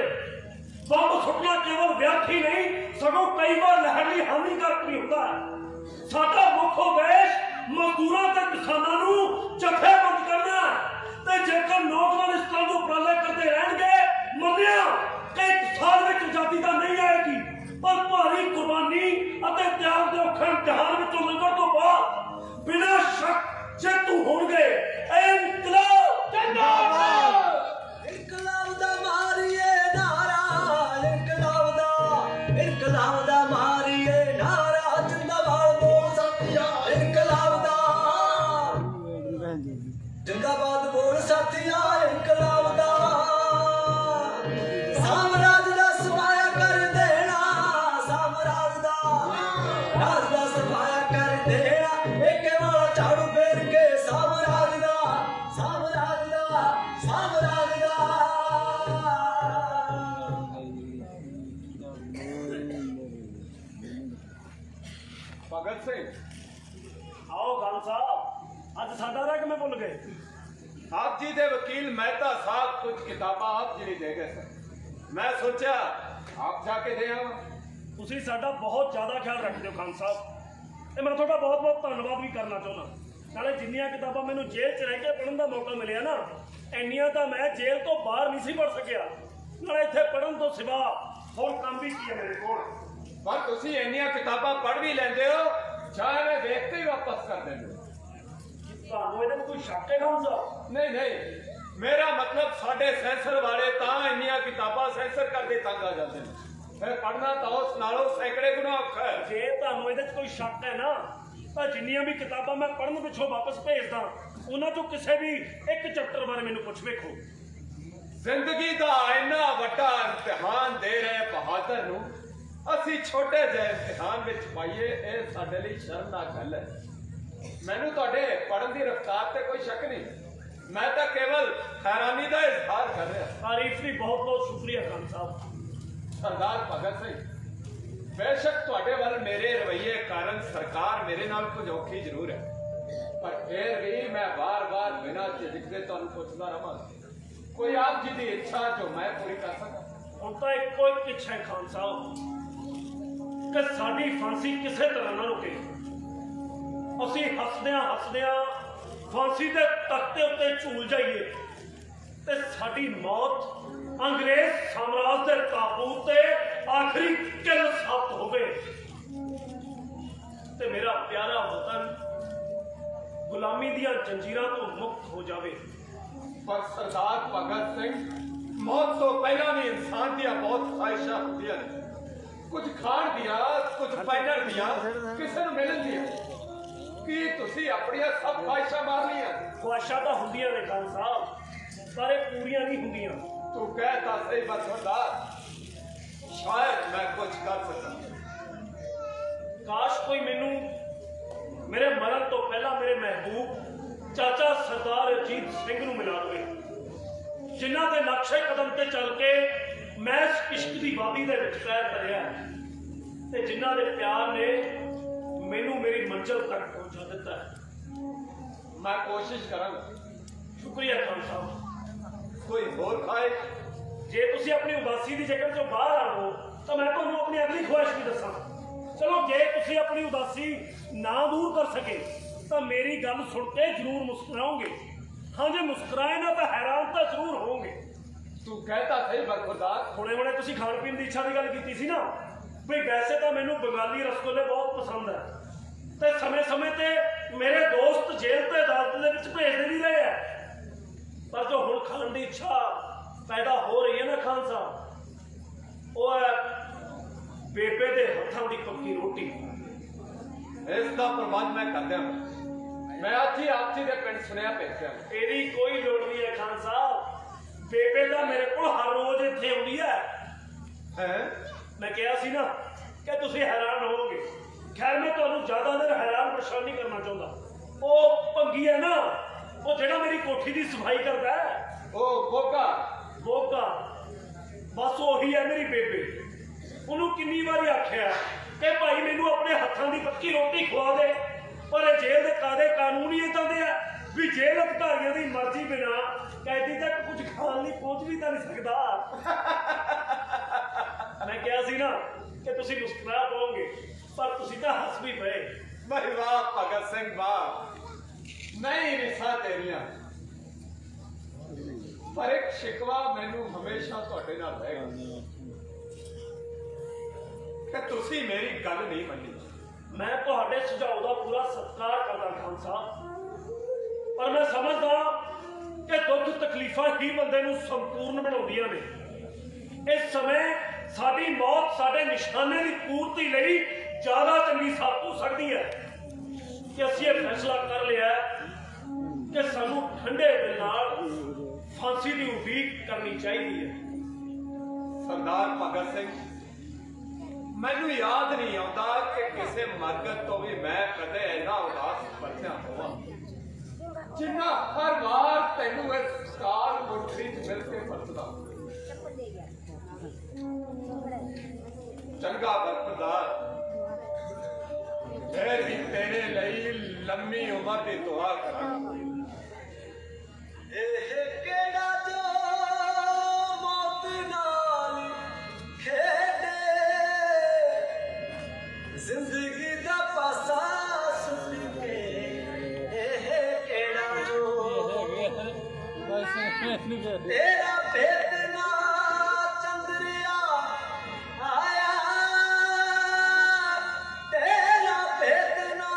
बंब सुट्टना केवल व्यर्थ ही नहीं सगों कई बार लहरली हानिकारक भी होता है साडा मुख्य उद्देश मजदूरों ते किसानां नूं जथेबंद करना ते जेकर नौजवान इस तरह के उपराले करते रहेंगे मन्निया कि 1 साल में आजादी तो नहीं आएगी पर भारी कुर्बानी अते त्याग दे औखे इम्तिहान विचों लंघण तो बाद बिना शक जेतू होणगे इनकलाब जिंदाबाद इनकलाब दा मारिए नारा इनकलाब दा मारिए नारा जिंदाबाद बोल साथिया इनकलाब दा जिंदाबाद बोल साथिया इनकलाब दा साम्राज्य दा सफाया कर देना साम्राज्य दा राज दा सफाया कर देना एक वाला झाड़ू फेर के साम्राज्य दा भगत सिंह आओ खान साहब अज साडा रह के मैं भुल गए आप जी दे वकील मेहता साहब कुछ किताबां आप जी दे गए सर मैं सोचा आप जाके दे आवां ਤੁਸੀਂ ਸਾਡਾ ਬਹੁਤ ਜ਼ਿਆਦਾ ਖਿਆਲ ਰੱਖਦੇ ਹੋ ਖਾਨ ਸਾਹਿਬ ਤੇ ਮੈਂ ਤੁਹਾਡਾ ਬਹੁਤ ਬਹੁਤ ਧੰਨਵਾਦ ਵੀ ਕਰਨਾ ਚਾਹੁੰਦਾ ਨਾਲੇ ਜਿੰਨੀਆਂ ਕਿਤਾਬਾਂ ਮੈਨੂੰ ਜੇਲ੍ਹ 'ਚ ਰਹਿ ਕੇ ਪੜ੍ਹਨ ਦਾ ਮੌਕਾ ਮਿਲਿਆ ਨਾ ਇੰਨੀਆਂ ਤਾਂ ਮੈਂ ਜੇਲ੍ਹ ਤੋਂ ਬਾਹਰ ਨਹੀਂ ਸੀ ਪੜ੍ਹ ਸਕਿਆ ਨਾਲੇ ਇੱਥੇ ਪੜ੍ਹਨ ਤੋਂ ਸਿਵਾ ਹੋਰ ਕੰਮ ਵੀ ਕੀ ਹੈ ਮੇਰੇ ਕੋਲ पर तुसी इन्नियां किताबां पढ़ भी लेंदे हो चाहे मैं देखते ही वापस कर देंगे ਤੁਹਾਨੂੰ ਇਹਦੇ ਵਿੱਚ ਕੋਈ ਸ਼ੱਕ ਹੈ ਖਾਨ ਸਾਹਿਬ नहीं नहीं मेरा मतलब साडे सेंसर वाले तां इन्नियां किताबां सेंसर करदे तंग आ जाते हैं फिर पढ़ना तो उस नालों सैकड़े गुना औखा है ਜੇ ਤੁਹਾਨੂੰ ਇਹਦੇ 'ਚ ਕੋਈ ਸ਼ੱਕ ਹੈ ਨਾ ਤਾਂ ਜਿੰਨੀਆਂ ਵੀ ਕਿਤਾਬਾਂ ਮੈਂ ਪੜ੍ਹਨ ਪਿੱਛੋਂ ਵਾਪਸ ਭੇਜਦਾ ਉਹਨਾਂ 'ਚੋਂ ਕਿਸੇ ਵੀ ਇੱਕ ਚੈਪਟਰ ਬਾਰੇ ਮੈਨੂੰ ਪੁੱਛ ਵੇਖੋ जिंदगी दा इन्ना वड्डा इम्तिहान दे रहे बहादुर नूं ਅਸੀਂ ਛੋਟੇ ਜਿਹੇ ਇਮਤਿਹਾਨ ਵਿੱਚ ਪਾਈਏ ਇਹ ਸਾਡੇ ਲਈ ਸ਼ਰਮਨਾਕ ਗੱਲ ਹੈ ਮੈਨੂੰ ਤੁਹਾਡੇ ਪੜ੍ਹਨ ਦੀ ਰਫ਼ਤਾਰ ਤੇ ਕੋਈ ਸ਼ੱਕ ਨਹੀਂ ਮੈਂ ਤਾਂ ਕੇਵਲ ਹੈਰਾਨੀ ਦਾ ਇਜ਼ਹਾਰ ਕਰ ਰਿਹਾ ਤਾਰੀਫ ਦੀ ਬਹੁਤ ਬਹੁਤ ਸ਼ੁਕਰੀਆ ਖਾਨ ਸਾਹਿਬ ਸਰਦਾਰ ਭਗਤ ਸਿੰਘ ਬੇਸ਼ੱਕ ਤੁਹਾਡੇ ਵੱਲ ਮੇਰੇ ਰਵੱਈਏ ਕਾਰਨ ਸਰਕਾਰ ਮੇਰੇ ਨਾਲ ਕੁਝ ਔਖੀ ਜ਼ਰੂਰ ਹੈ ਪਰ ਫਿਰ ਵੀ ਮੈਂ ਵਾਰ-ਵਾਰ ਬਿਨਾਂ ਝਿਜਕਦੇ ਤੁਹਾਨੂੰ ਪੁੱਛਦਾ ਰਹਾਂ ਕੋਈ ਆਪ ਜੀ ਦੀ ਇੱਛਾ ਜੋ ਮੈਂ ਪੂਰੀ ਕਰ ਸਕਾਂ ਹੁਣ ਤਾਂ ਇੱਕੋ ਇੱਕ ਇੱਛਾ ਹੈ ਖਾਨ ਸਾਹਿਬ ਕਿ ਸਾਡੀ ਫਾਂਸੀ ਕਿਸੇ ਤਰ੍ਹਾਂ ਨਾ ਰੁਕੇ ਅਸੀਂ ਹੱਸਦਿਆਂ ਫਾਂਸੀ ਦੇ ਤਖਤੇ ਉੱਤੇ ਝੂਲ ਜਾਈਏ ਤੇ ਸਾਡੀ ਮੌਤ ਅੰਗਰੇਜ਼ ਸਾਮਰਾਜ ਦੇ ਤਾਬੂਤ ਤੇ ਆਖਰੀ ਕਿਲ ਸਾਬਤ ਹੋਵੇ ਤੇ ਮੇਰਾ ਪਿਆਰਾ ਵਤਨ ਗੁਲਾਮੀ ਦੀਆਂ ਜੰਜੀਰਾਂ ਤੋਂ ਮੁਕਤ ਹੋ ਜਾਵੇ पर सरदार भगत सिंह मौत तो पहला भी इंसान दिया बहुत ख्वाहिशा होंदियां ने कुछ खाण दिया कुछ पहनण दिया किसे नूं मिलन दिया कि तुसी अपनियां सब ख्वाहिशा मार लिया ख्वाहिशां ਤਾਂ ਹੁੰਦੀਆਂ ਨੇ ਖਾਨ ਸਾਹਿਬ ਪਰ ਇਹ ਪੂਰੀਆਂ ਨਹੀਂ ਹੁੰਦੀਆਂ तू कहता सही बात सरदार शायद मैं कुछ कर सकता ਕਾਸ਼ ਕੋਈ ਮੈਨੂੰ ਮੇਰੇ ਮਰਨ ਤੋਂ ਪਹਿਲਾਂ ਮੇਰੇ ਮਹਿਬੂਬ ਚਾਚਾ ਸਰਦਾਰ ਅਜੀਤ ਸਿੰਘ ਨੂੰ ਮਿਲਾ ਦੇਵੇ ਜਿਨ੍ਹਾਂ ਦੇ ਨਕਸ਼ੇ ਕਦਮ ਤੇ ਚੱਲ ਕੇ ਮੈਂ ਇਸ ਇਸ਼ਕ ਦੀ ਵਾਦੀ ਦੇ ਵਿੱਚ ਪੈਰ ਧਰਿਆ ਤੇ ਜਿਨ੍ਹਾਂ ਦੇ ਪਿਆਰ ਨੇ ਮੈਨੂੰ ਮੇਰੀ ਮੰਜ਼ਿਲ ਤੱਕ ਪਹੁੰਚਾ ਦਿੱਤਾ मैं कोशिश करांगा ਸ਼ੁਕਰੀਆ ਖਾਨ ਸਾਹਿਬ कोई होर ख्वाहिश ਜੇ ਤੁਸੀਂ ਆਪਣੀ ਉਦਾਸੀ ਦੀ ਜਗ੍ਹਾ ਚੋਂ ਬਾਹਰ ਆਵੋ ਤਾਂ ਮੈਂ ਤੁਹਾਨੂੰ ਆਪਣੀ ਅਗਲੀ ਖੁਆਇਸ਼ ਵੀ ਦੱਸਾਂ ਚਲੋ ਜੇ ਤੁਸੀਂ ਆਪਣੀ ਉਦਾਸੀ ਨਾ ਦੂਰ ਕਰ ਸਕੇ ਤਾਂ ਮੇਰੀ ਗੱਲ ਸੁਣ ਕੇ ਜ਼ਰੂਰ ਮੁਸਕਰਾਓਗੇ। ਹਾਂ, ਜੇ ਮੁਸਕਰਾਏ ਨਾ ਤਾਂ ਹੈਰਾਨ ਤਾਂ ਜ਼ਰੂਰ ਹੋਵੋਗੇ। ਤੂੰ ਕਹਿਤਾ ਸਹੀ ਬਰਖੁਰਦਾਰ। ਹੁਣੇ ਤੁਸੀਂ ਖਾਣ ਪੀਣ ਦੀ ਇੱਛਾ ਦੀ ਗੱਲ ਕੀਤੀ ਸੀ ਨਾ, ਵੀ ਵੈਸੇ ਤਾਂ ਮੈਨੂੰ ਬੰਗਾਲੀ ਰਸਗੁੱਲੇ ਬਹੁਤ ਪਸੰਦ ਹੈ ਤੇ ਸਮੇਂ-ਸਮੇਂ ਤੇ ਮੇਰੇ ਦੋਸਤ ਜੇਲ੍ਹ ਤੇ ਅਦਾਲਤ ਦੇ ਵਿੱਚ ਭੇਜਦੇ ਵੀ ਰਹੇ ਆ, ਪਰ ਜੋ ਹੁਣ ਖਾਣ ਦੀ ਇੱਛਾ ਪੈਦਾ ਹੋ ਰਹੀ ਹੈ ਨਾ ਖਾਨ ਸਾਹਿਬ, ਉਹ ਹੈ ਬੇਬੇ ਦੇ ਹੱਥਾਂ ਦੀ ਪੱਕੀ ਰੋਟੀ। ਇਸ ਦਾ ਪ੍ਰਬੰਧ ਮੈਂ ਕਰ ਦਿਆਂ। ਮੈਂ ਆਥੀ ਦੇ ਪਿੰਡ ਸੁਣਿਆ ਭੇਜਿਆ। ਇਹਦੀ ਕੋਈ ਲੋੜ ਨਹੀਂ ਹੈ ਖਾਨ ਸਾਹਿਬ, ਬੇਬੇ ਤਾਂ ਮੇਰੇ ਕੋਲ ਹਰ ਰੋਜ਼ ਇੱਥੇ ਆਉਂਦੀ ਹੈ। ਮੈਂ ਕਿਹਾ ਸੀ ਨਾ ਕਿ ਤੁਸੀਂ ਹੈਰਾਨ ਹੋਵੋਗੇ। ਖੈਰ, ਮੈਂ ਤੁਹਾਨੂੰ ਜ਼ਿਆਦਾ ਦੇਰ ਹੈਰਾਨ ਪਰੇਸ਼ਾਨ ਨਹੀਂ ਕਰਨਾ ਚਾਹੁੰਦਾ। ਉਹ ਭੰਗੀ ਹੈ ਨਾ, ਉਹ ਜਿਹੜਾ ਮੇਰੀ ਕੋਠੀ ਦੀ ਸਫਾਈ ਕਰਦਾ ਹੈ, ਉਹ ਬੋਗਾ ਬਸ ਉਹੀ ਹੈ ਮੇਰੀ ਬੇਬੇ। ਉਹਨੂੰ ਕਿੰਨੀ ਵਾਰੀ ਆਖਿਆ ਕਿ ਭਾਈ ਮੈਨੂੰ ਆਪਣੇ ਹੱਥਾਂ ਦੀ ਪੱਕੀ ਰੋਟੀ ਖਵਾ ਦੇ, ਪਰ ਇਹ ਜੇਲ੍ਹ ਦੇ ਕਾਨੂੰਨ ਹੀ ਏਦਾਂ ਦੇ ਆ ਵੀ ਜੇਲ੍ਹ ਅਧਿਕਾਰੀਆਂ ਦੀ ਮਰਜ਼ੀ ਬਿਨਾਂ ਕੈਦੀ ਤੱਕ ਕੁਝ ਖਾਣ ਲਈ ਪਹੁੰਚ ਵੀ ਤਾਂ ਨਹੀਂ ਸਕਦਾ। ਮੈਂ ਕਿਹਾ ਸੀ ਨਾ ਕਿ ਤੁਸੀਂ ਮੁਸਕਰਾ ਪਾਓਗੇ, ਪਰ ਤੁਸੀਂ ਤਾਂ ਹੱਸ ਵੀ ਪਏ। ਭਾਈ ਵਾਹ ਭਗਤ ਸਿੰਘ ਵਾਹ। ਨਹੀਂ ਰਿਸਾ ਤੇਰੀਆਂ, ਪਰ ਇੱਕ ਸ਼ਿਕਵਾ ਮੈਨੂੰ ਹਮੇਸ਼ਾ ਤੁਹਾਡੇ ਨਾਲ ਰਹੇਗਾ ਕਿ ਤੁਸੀਂ ਮੇਰੀ ਗੱਲ ਨਹੀਂ ਮੰਨੀ। ਮੈਂ ਤੁਹਾਡੇ ਸੁਝਾਅ ਦਾ ਪੂਰਾ ਸਤਿਕਾਰ ਕਰਦਾ ਖਾਨ ਸਾਹਿਬ, ਪਰ ਮੈਂ ਸਮਝਦਾ ਕਿ ਦੁੱਖ ਤਕਲੀਫਾਂ ਹੀ ਬੰਦੇ ਨੂੰ ਸੰਪੂਰਨ ਬਣਾਉਂਦੀਆਂ ਨੇ। ਇਸ ਸਮੇਂ ਸਾਡੀ ਮੌਤ ਸਾਡੇ ਨਿਸ਼ਾਨੇ ਦੀ ਪੂਰਤੀ ਲਈ ਜ਼ਿਆਦਾ ਚੰਗੀ ਸਾਬਤ ਹੋ ਸਕਦੀ ਹੈ ਕਿ ਅਸੀਂ ਇਹ ਫੈਸਲਾ ਕਰ ਲਿਆ ਕਿ ਸਾਨੂੰ ਠੰਡੇ ਦਿਲ ਨਾਲ ਫਾਂਸੀ ਦੀ ਉਡੀਕ ਕਰਨੀ ਚਾਹੀਦੀ ਹੈ। ਸਰਦਾਰ ਭਗਤ ਸਿੰਘ, ਮੈਨੂੰ ਯਾਦ ਨਹੀਂ ਆਉਂਦਾ ਕਿ ਕਿਸੇ ਮਰਗਤ ਤੋਂ ਵੀ ਮੈਂ ਕਦੇ ਇੰਨਾ ਉਦਾਸ ਬਚਿਆ ਹੋਵਾਂ ਜਿੰਨਾ ਹਰ ਵਾਰ ਤੈਨੂੰ ਇਸ ਸਟਾਰ ਕੋਠੜੀ 'ਚ ਮਿਲ ਕੇ ਵਰਤਦਾ। ਚੰਗਾ ਬਰਖੁਰਦਾਰ, ਮੈਂ ਵੀ ਤੇਰੇ ਲਈ ਲੰਮੀ ਉਮਰ ਦੀ ਦੁਆ ਕਰਾਂਗਾ। ਇਹ ਕਿਹੜਾ ਜੋ ਮੌਤ ਨਾਲ ਖੇਡੇ, ਜ਼ਿੰਦਗੀ ਦਾ ਪਾਸਾ ਸੁੱਟ ਕੇ। ਇਹ ਕਿਹੜਾ ਜੋ ਤੇਰਾ ਭੇਤਨਾ ਚੰਦਰਿਆ ਆਇਆ, ਤੇਰਾ ਭੇਤਨਾ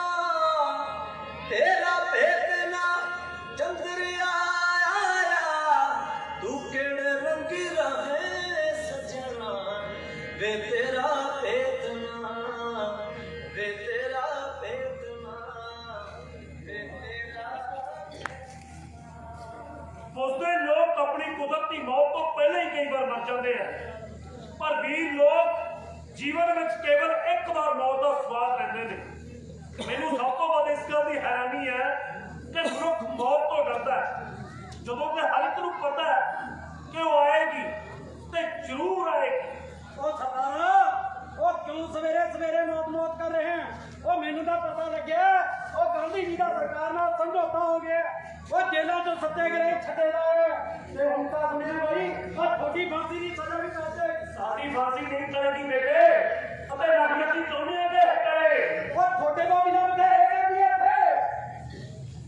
ਚੰਦਰਿਆ ਆਇਆ। ਤੂੰ ਕਿਹੜੇ ਰੰਗ ਰਹੇ ਸਜਣਾ, ਵੇ ਤੇਰਾ ਭੇਤਨਾ, ਵੇ ਤੇਰਾ ਭੇਤਨਾ, ਵੇ ਤੇਰਾ। ਪੁੱਛਦੇ ਲੋਕ ਆਪਣੀ ਕੁਦਰਤੀ ਮੌਤ ਤੋਂ ਪਹਿਲਾਂ ਹੀ ਕਈ ਵਾਰ ਮਰ ਜਾਂਦੇ ਆ, ਪਰ ਵੀਰ ਲੋਕ ਜੀਵਨ ਵਿੱਚ ਕੇਵਲ ਇੱਕ ਵਾਰ ਮੌਤ ਦਾ ਸਵਾਦ ਲੈਂਦੇ ਨੇ। ਮੈਨੂੰ ਸਭ ਤੋਂ ਵੱਧ ਇਸ ਗੱਲ ਦੀ ਹੈਰਾਨੀ ਹੈ ਕਿ ਮਨੁੱਖ ਮੌਤ ਤੋਂ ਡਰਦਾ ਹੈ, ਜਦੋਂ ਕਿ ਹਰ ਇੱਕ ਨੂੰ ਪਤਾ ਹੈ ਕਿ ਉਹ ਆਏਗੀ ਤੇ ਜ਼ਰੂਰ ਆਏਗੀ। ਉਹ ਸਰਦਾਰ, ਉਹ ਕਿਉਂ ਸਵੇਰੇ ਮੌਤ ਕਰ ਰਹੇ ਹਨ? ਉਹ ਮੈਨੂੰ ਤਾਂ ਪਤਾ ਲੱਗਿਆ ਉਹ ਗਾਂਧੀ ਜੀ ਦਾ ਸਰਕਾਰ ਨਾਲ ਸਮਝੌਤਾ ਹੋ ਗਿਆ। ਉਹ ਜੇਲਾਂ ਤੋਂ ਸੱਤਿਆਗ੍ਰਹਿ ਛੱਡੇਦਾ ਹੈ ਤੇ ਹੁਣ ਤਾਂ ਸੁਣਿਆ ਬਈ ਉਹ ਤੁਹਾਡੀ ਫਾਂਸੀ ਦੀ ਸਜ਼ਾ ਵੀ ਕਰ ਦੇ। ਸਾਡੀ ਫਾਂਸੀ ਨਹੀਂ ਚੜੇਗੀ ਬੇਬੇ, ਅਤੇ ਨਗਰਤੀ ਚਾਹੁੰਦੇ ਦੇ ਕਰੇ। ਉਹ ਤੁਹਾਡੇ ਕੋਲ ਵੀ ਨਾ ਬਥੇਰੇ ਵੀ ਇੱਥੇ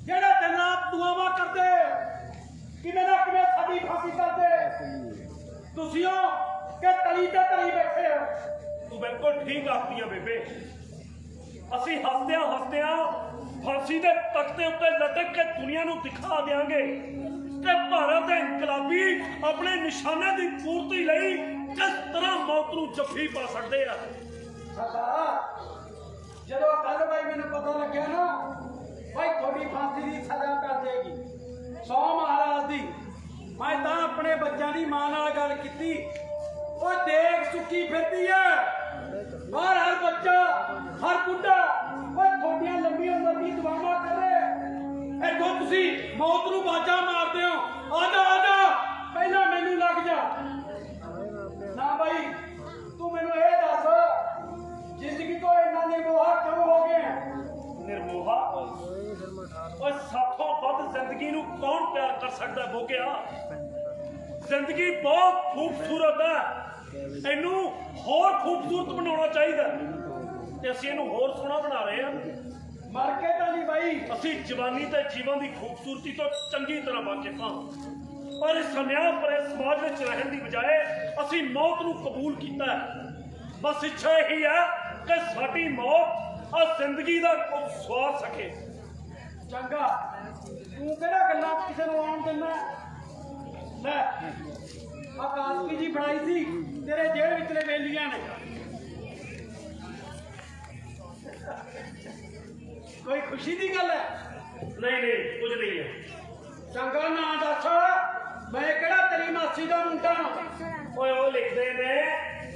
ਜਿਹੜਾ ਦਿਨ ਰਾਤ ਦੁਆਵਾਂ ਕਰਦੇ ਕਿਵੇਂ ਨਾ ਕਿਵੇਂ ਸਾਡੀ ਫਾਂਸੀ ਕਰਦੇ। ਤੁਸੀਂ ਉਹ ਕਿ ਤਲੀ ਤੇ ਤਲੀ ਬੈਠੇ ਹੋ। ਤੂੰ ਬਿਲਕੁਲ ਠੀਕ ਆਖਦੀ ਆ ਬੇਬੇ। ਅਸੀਂ ਹੱਸਦਿਆਂ ਫਾਂਸੀ ਦੇ ਤਖਤੇ ਉੱਤੇ ਲਟਕ ਕੇ ਦੁਨੀਆ ਨੂੰ ਦਿਖਾ ਦਿਆਂਗੇ ਕਿ ਭਾਰਤ ਦੇ ਇਨਕਲਾਬੀ ਆਪਣੇ ਨਿਸ਼ਾਨੇ ਦੀ ਪੂਰਤੀ ਲਈ ਕਿਸ ਤਰ੍ਹਾਂ ਮੌਤ ਨੂੰ ਜੱਫੀ ਪਾ ਸਕਦੇ ਆ। ਸਰਦਾਰ, ਜਦੋਂ ਕੱਲ ਬਾਈ ਮੈਨੂੰ ਪਤਾ ਲੱਗਿਆ ਨਾ ਬਾਈ ਤੁਹਾਡੀ ਫਾਂਸੀ ਦੀ ਸਜ਼ਾ ਕਰ ਦੇਗੀ, ਸੌ ਮਹਾਰਾਜ ਦੀ, ਮੈਂ ਤਾਂ ਆਪਣੇ ਬੱਚਿਆਂ ਦੀ ਮਾਂ ਨਾਲ ਗੱਲ ਕੀਤੀ। ਉਹ ਦੇਖ ਚੁੱਕੀ ਫਿਰਦੀ ਹੈ ਬਾਹਰ, ਹਰ ਬੱਚਾ ਹਰ ਬੁੱਢਾ ਉਹ ਤੁਹਾਡੀਆਂ ਲੰਮੀ ਉਮਰ ਦੀ ਦੁਆਵਾਂ ਕਰੇ। ਇਹ ਜੋ ਤੁਸੀਂ ਮੌਤ ਨੂੰ ਬਾਜਾ ਮਾਰਦੇ ਹੋ, ਆ ਜਾ ਪਹਿਲਾਂ ਮੈਨੂੰ ਲੱਗ ਜਾ। ਨਾ ਬਾਈ, ਤੂੰ ਮੈਨੂੰ ਇਹ ਦੱਸ ਜ਼ਿੰਦਗੀ ਤੋਂ ਇੰਨਾ ਨਿਰਮੋਹਾ ਕਿਉਂ ਹੋ ਗਏ? ਨਿਰਮੋਹਾ? ਓਏ ਸਾਥੋਂ ਵੱਧ ਜ਼ਿੰਦਗੀ ਨੂੰ ਕੌਣ ਪਿਆਰ ਕਰ ਸਕਦਾ ਬੋਕਿਆ? ਜ਼ਿੰਦਗੀ ਬਹੁਤ ਖੂਬਸੂਰਤ ਹੈ, ਇਹਨੂੰ ਹੋਰ ਖੂਬਸੂਰਤ ਬਣਾਉਣਾ ਚਾਹੀਦਾ ਤੇ ਅਸੀਂ ਇਹਨੂੰ ਹੋਰ ਸੋਹਣਾ ਬਣਾ ਰਹੇ ਹਾਂ। मर के तो नहीं भाई। ਅਸੀਂ ਜਵਾਨੀ ਤੇ ਜੀਵਨ ਦੀ ਖੂਬਸੂਰਤੀ ਤੋਂ ਚੰਗੀ ਤਰ੍ਹਾਂ ਵਾਕਿਫ ਹਾਂ, ਪਰ ਇਸ ਸੰਨਿਆ ਭਰੇ ਸਮਾਜ ਵਿੱਚ ਰਹਿਣ ਦੀ ਬਜਾਏ ਅਸੀਂ ਮੌਤ ਨੂੰ ਕਬੂਲ ਕੀਤਾ ਹੈ। ਬਸ ਇੱਛਾ ਇਹੀ ਹੈ ਕਿ ਸਾਡੀ ਮੌਤ ਆ ਜ਼ਿੰਦਗੀ ਦਾ ਕੁਝ ਸਵਾਰ ਸਕੇ। चंगा तू केड़ा गल्लां किसे नूं आउण दिंदा? ले आ कासकी जी बनाई सी तेरे जेड़ विचले वेलियां ने, कोई खुशी दी गल है? ਨਹੀਂ ਨਹੀਂ ਕੁਝ ਨਹੀਂ ਹੈ। चंगा ना दस, मैं केड़ा तेरी मासी दा मुंडा? ਓਏ ਉਹ ਲਿਖਦੇ ਨੇ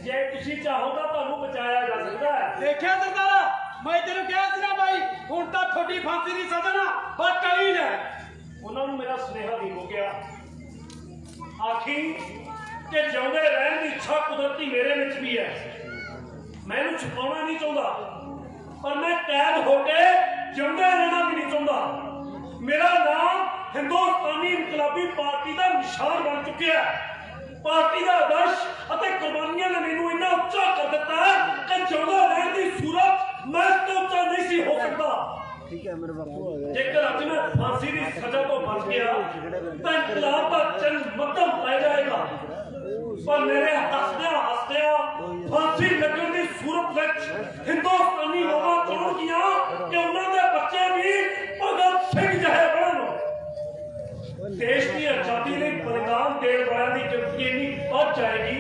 ਜੇ ਤੁਸੀਂ ਚਾਹੋ ਤਾਂ ਤੁਹਾਨੂੰ ਬਚਾਇਆ ਜਾ ਸਕਦਾ ਹੈ। देखिया सरदारा, मैं तेनू कहा सी ना भाई हुण तां थोड़ी फांसी दी सजा ना बस टली है। ਉਹਨਾਂ ਨੂੰ ਮੇਰਾ ਸੁਨੇਹਾ ਨਹੀਂ ਹੋ ਗਿਆ। ਆਖੀ ਕਿ ਜਿਉਂਦੇ ਰਹਿਣ ਦੀ ਇੱਛਾ ਕੁਦਰਤੀ ਮੇਰੇ ਵਿੱਚ ਵੀ ਹੈ। ਮੈਂ ਇਹਨੂੰ ਛੁਪਾਉਣਾ ਨਹੀਂ ਚਾਹੁੰਦਾ, ਪਰ ਮੈਂ ਕੈਦ ਹੋ ਕੇ ਜਿਉਂਦੇ ਰਹਿਣਾ ਵੀ ਨਹੀਂ ਚਾਹੁੰਦਾ। ਮੇਰਾ ਨਾਮ ਹਿੰਦੁਸਤਾਨੀ ਇਨਕਲਾਬੀ ਪਾਰਟੀ ਦਾ ਨਿਸ਼ਾਨ ਬਣ ਚੁੱਕਿਆ ਹੈ। ਪਾਰਟੀ ਦਾ ਆਦਰਸ਼ ਅਤੇ ਕੁਰਬਾਨੀਆਂ ਨੇ ਮੈਨੂੰ ਇੰਨਾ ਉੱਚਾ ਕਰ ਦਿੱਤਾ ਕਿ ਜਿਉਂਦਾ ਰਹਿਣ ਦੀ ਸੂਰਤ ਮੈਂ ਇਸ ਤੋਂ ਉੱਚਾ ਨਹੀਂ ਸੀ ਹੋ ਸਕਦਾ। ਜੇਕਰ ਅੱਜ ਮੈਂ ਫਾਂਸੀ ਦੀ ਸਜ਼ਾ ਤੋਂ ਬਚ ਗਿਆ ਤਾਂ ਇਨਕਲਾਬ ਦਾ ਚੰਨ ਮੱਧਮ ਪੈ ਜਾਏਗਾ, ਪਰ ਮੇਰੇ ਹੱਸਦਿਆਂ ਫਾਂਸੀ ਲੱਗਣ ਦੀ ਸੂਰਤ ਵਿੱਚ ਹਿੰਦੁਸਤਾਨੀ ਮਾਵਾਂ ਚਾਹੁੰਦੀਆਂ ਕਿ ਉਹਨਾਂ ਦੇ ਬੱਚੇ ਵੀ ਭਗਤ ਸਿੰਘ ਜਿਹੇ ਬਣਨ। ਦੇਸ਼ ਦੀ ਆਜ਼ਾਦੀ ਲਈ ਬਲਿਦਾਨ ਦੇਣ ਵਾਲਿਆਂ ਦੀ ਗਿਣਤੀ ਇੰਨੀ ਵੱਧ ਜਾਏਗੀ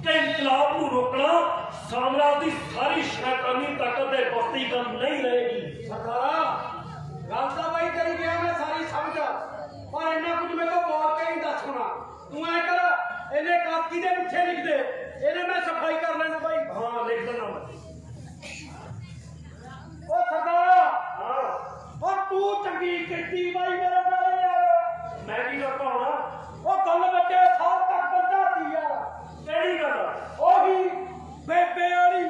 ਕਿ ਇਨਕਲਾਬ ਨੂੰ ਰੋਕਣਾ ਸਾਮਰਾਜ ਦੀ ਸਾਰੀ ਸ਼ੈਤਾਨੀ ਤਾਕਤ ਦੇ ਬਸਤੀ ਕੰਮ ਨਹੀਂ ਰਹੇਗੀ। सरदारा गल तो भाई तेरी गया मैं सारी समझ, पर इन्ना कुछ मेरे को बोल के ही दस होना। तू ऐ कर इन्हें काकी दे पीछे लिख दे, इन्हें मैं सफाई कर लेना भाई। हाँ लिख देना मैं। ओ सरदारा हाँ और तू चंगी किती भाई मेरे नाल यार। मैं की करता हूँ ना। ओ कल बच्चे साल तक बंदा थी यार, केड़ी गल? ओही बेबे वाली।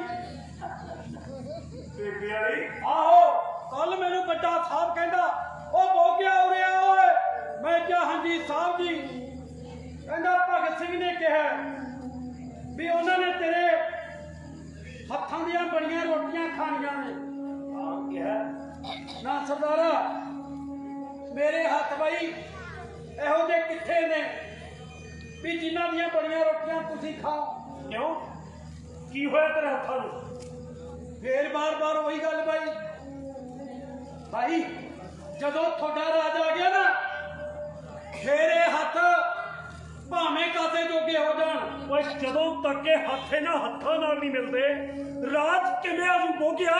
बेबे वाली? आहो कल मैनू बड्डा साहब कहंदा ओ बोगिया उरे आ ओए। मैं क्या हाँ जी साहब जी, कहंदा भगत सिंह ने कहा भी उन्होंने तेरे हत्थां दियां बड़ियां रोटियां खानियां ने। हाँ क्या? ना सरदारा मेरे हथ बई एहो जे किथे ने भी जिन्हां दियां बड़ियां रोटियां तुसीं खाओ। क्यों की होया तेरे हत्थां नूं? फिर बार बार वही गल भाई, भाई जदों थोड़ा राज आ गया ना मेरे हथ भावें कासे जोगे हो जान। ओए जदों तक के हथे ना हत्थां नाल नहीं मिलदे राज किवें आजू हो गया?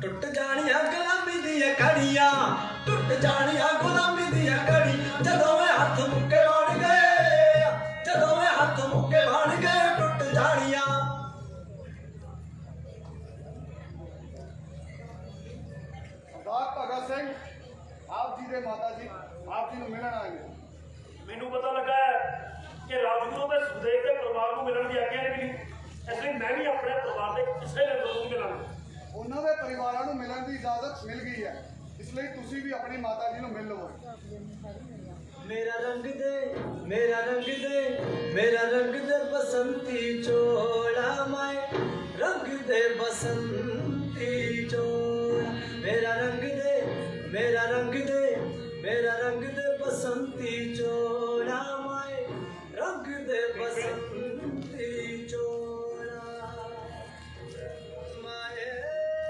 टुट जानिया गुलामी दिया कड़ियां, टुट जानिया गुलामी दिया कड़ी। जदों में हाथ मुक्के बन गए, जदों में हाथ मुक्के बन गए टुट जानिया। सरदार भगत सिंह आप जी दे माता जी आप जी नूं मिलण आए ने। ਮੈਨੂੰ ਪਤਾ ਲੱਗਾ ਕਿ ਰਾਜਗੁਰੂ ਦੇ ਸੁਖਦੇਵ ਦੇ ਪਰਿਵਾਰ ਨੂੰ ਮਿਲਣ ਦੀ ਆਗਿਆ ਨਹੀਂ ਮਿਲੀ, ਇਸ ਲਈ ਮੈਂ ਵੀ ਆਪਣੇ ਪਰਿਵਾਰ ਦੇ ਕਿਸੇ ਮੈਂਬਰ ਨੂੰ ਮਿਲਾਂਗਾ। ਉਹਨਾਂ ਦੇ ਪਰਿਵਾਰਾਂ ਨੂੰ ਮਿਲਣ ਦੀ ਇਜਾਜ਼ਤ ਮਿਲ ਗਈ ਹੈ, ਇਸ ਲਈ ਤੁਸੀਂ ਵੀ ਆਪਣੀ ਮਾਤਾ ਜੀ ਨੂੰ ਮਿਲ ਲਵੋ। मेरा रंग दे, मेरा रंग दे, मेरा रंग दे बसंती चोला माए, रंग दे बसंती चोला। मेरा रंग दे, मेरा रंग दे, मेरा रंग दे बसंती चोला माए, रंग दे बसंती चोला माए।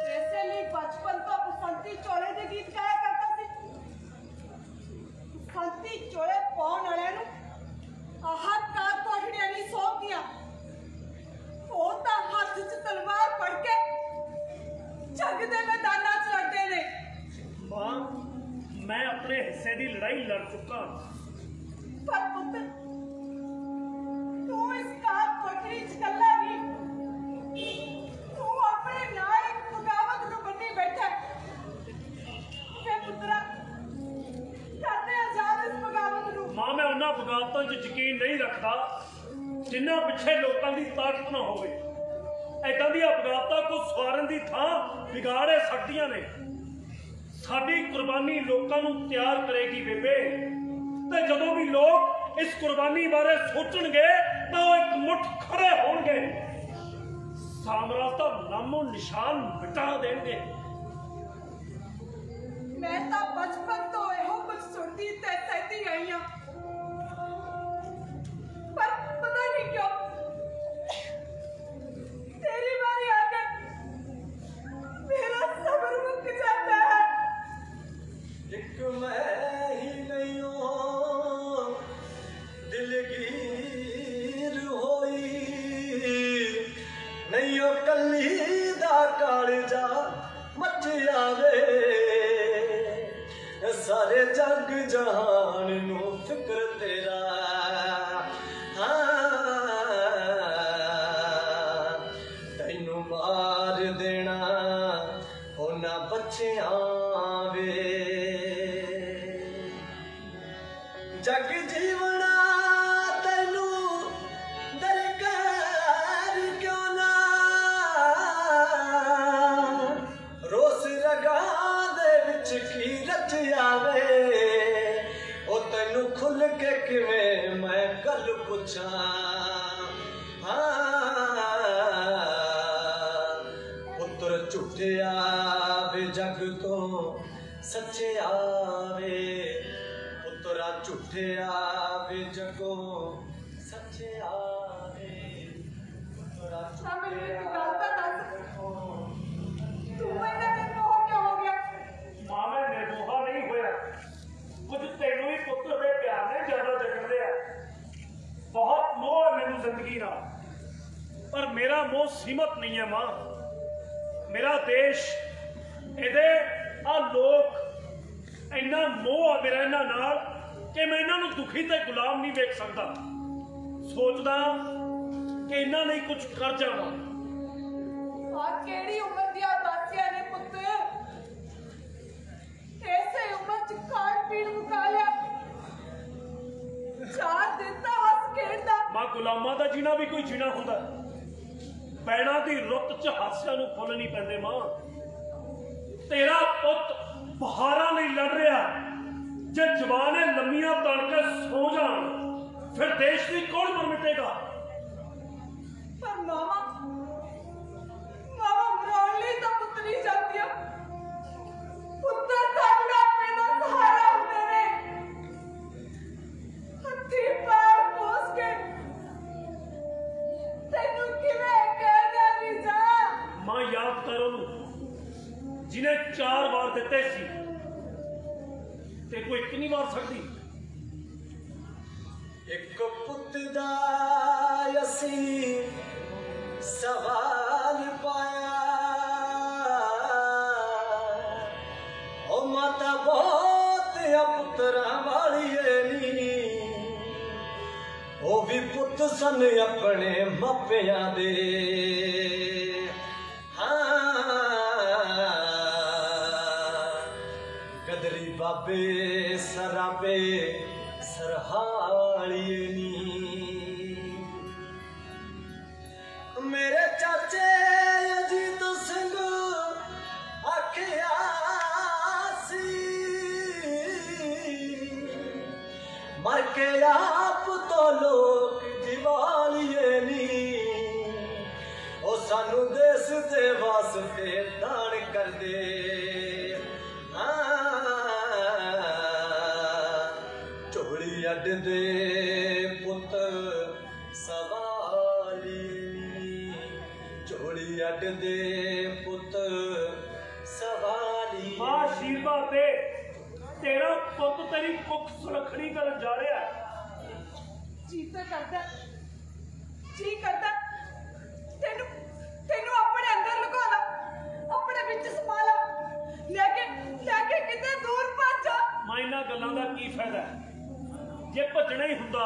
वैसे मैं बचपन तो बसंती चोले के गीत गाया करता सी। बसंती चोले पाउण वाले नु आह कार कोठड़ियां नहीं सौंपदियां, ओ तां हत्थ च तलवार फड़ के जंग दे मैदानां च लड़दे ने। मां मैं अपने हिस्से की लड़ाई लड़ चुका। पर पुत्र तू इस कार कोठड़ी च कल्ला नहीं, तू अपने नाल एक बगावत नु बन्नी बैठा है। पुत्रा कहते आजाद इस बगावत नु। मां मैं उन्हां बगावतां 'ਚ यकीन नहीं रखता जिन्हां पिछे लोकां दी ताकत ना होवे। ऐदां दी बगावतां को सवारन दी थां बिगाड़े सकदियां ने। ਸਾਡੀ ਕੁਰਬਾਨੀ ਲੋਕਾਂ ਨੂੰ ਤਿਆਰ ਕਰੇਗੀ ਬੇਬੇ। ਤੇ ਜਦੋਂ ਵੀ ਲੋਕ ਇਸ ਕੁਰਬਾਨੀ ਬਾਰੇ ਸੋਚਣਗੇ ਤਾਂ ਉਹ ਇੱਕ ਮੁੱਠ ਖੜੇ ਹੋਣਗੇ, ਸਾਮਰਾਜ ਦਾ ਨਾਮੋ ਨਿਸ਼ਾਨ ਮਿਟਾ ਦੇਣਗੇ। ਮੈਂ ਤਾਂ ਬਚਪਨ ਤੋਂ ਇਹੋ ਕੁਝ ਸੁਣਦੀ ਤੇ ਸਹਿਦੀ ਆਈ ਹਾਂ, ਪਰ ਪਤਾ ਨਹੀਂ ਕਿਉਂ ਤੇਰੀ ਵਾਰੀ ਆ ਕੇ मेरा सबर मुक जाता है। एक मैं ही नहीं हूँ दिलगीर होई, नहीं हो कली दा कालजा मच आवे, सारे जग जहान नू फिक्र तेरा। तैनू मार देना होना बच्चियां वे, जग जीवना तैनू दरकार क्यों ना, रोस रगा दे विच की रच आवे, ओ तैनू खुल के किवें मैं गल पुछां। झूठे आवे जग तो सच्चे आवे, पुत्रा झूठे आवे जगो सच्चे आवे, पुत्रा झूठे आवे। तू मेरा निर्मोह क्यों हो गया? मां मैं निर्मोहा नहीं होया, कुछ तेनू ही पुत्र दे प्यार ने ज्यादा जगन दिया। बहुत मोह है मैनू जिंदगी नाल, पर मेरा मोह सीमित नहीं है मां। मेरा देश, ਇਹਦੇ ਆ ਲੋਕ, ਇੰਨਾ ਮੋਹ ਆ ਮੇਰਾ ਇਹਨਾਂ ਨਾਲ ਕਿ ਮੈਂ ਇਹਨਾਂ ਨੂੰ ਦੁਖੀ ਤੇ ਗੁਲਾਮ ਨਹੀਂ ਵੇਖ ਸਕਦਾ। ਸੋਚਦਾ ਕਿ ਇਹਨਾਂ ਲਈ ਕੁਝ ਕਰ ਜਾਵਾਂ। ਆ ਕਿਹੜੀ ਉਮਰ ਦੀਆਂ ਉਦਾਸੀਆਂ ਨੇ ਪੁੱਤ, ਐਸੇ ਉਮਰ ਚ ਖਾਣ ਪੀਣ ਮੁਕਾ ਲਿਆ, 4 ਦਿਨ ਤਾਂ ਹੱਸ ਖੇਡਦਾ। ਮਾਂ ਗੁਲਾਮਾਂ ਦਾ ਜੀਣਾ ਵੀ ਕੋਈ ਜੀਣਾ ਹੁੰਦਾ, ਪੈਣਾ ਦੀ ਰੁੱਤ ਚ ਹਾਸਿਆਂ ਨੂੰ ਫੁੱਲ ਨਹੀਂ ਪੈਂਦੇ। ਮਾਂ ਤੇਰਾ ਪੁੱਤ ਬਹਾਰਾਂ ਲਈ ਲੜ ਰਿਹਾ, ਜੇ ਜਵਾਨੇ ਲੰਮੀਆਂ ਤਣ ਕੇ ਸੌ ਜਾਣ ਫਿਰ ਦੇਸ਼ ਦੀ ਕੌਣ ਮਿਟੇਗਾ। ਪਰ ਮਾਵਾ ਮਰਾਉਣ ਲਈ ਤਾਂ ਪੁੱਤਰੀ ਜਾਂਦੀ ਆ, ਪੁੱਤਰ ਤਾਂ ਬੁਢਾਪੇ ਦਾ ਸਹਾਰਾ ਹੁੰਦੇ ਨੇ। ਹੱਥੀ ਪੈਰ ਪੋਸ ਕੇ ਤੈਨੂੰ ਕਿਵੇਂ ਕਹਿਦਾ ਵੀ ਜਾ। ਮਾਂ ਯਾਦ ਕਰੋ ਨੂੰ ਜਿਹਨੇ 4 ਵਾਰ ਦਿੱਤੇ ਸੀ ਤੇ ਕੋਈ ਇੱਕ ਨਹੀਂ ਵਾਰ ਸਕਦੀ। एक पुत दा असी सवाल पाया, ओ माता बहुत पुत्रा वाली नी, ओ भी पुत सन अपने मापियां दे। गदरी बाबे सराबे सरहालिए नी, मेरे चाचे अजीत सिंह आखिया सी, मर के आप तो लोग दिवालिए नी, ओ सानू देश दे वास्ते दान कर दे। अड दे पुत सवाली, झोली अड दे पुत सवाली। मां आशीर्वाद दे, तेरा पुत तेरी कुख सुरखड़ी कर जा रहा है। जी तो करता तेनू अपने अंदर लुका ला, अपने विच समा ला, लेके किते दूर भज जा। मां इन्हां गल्लां दा की फायदा है? जे भजना ही हुंदा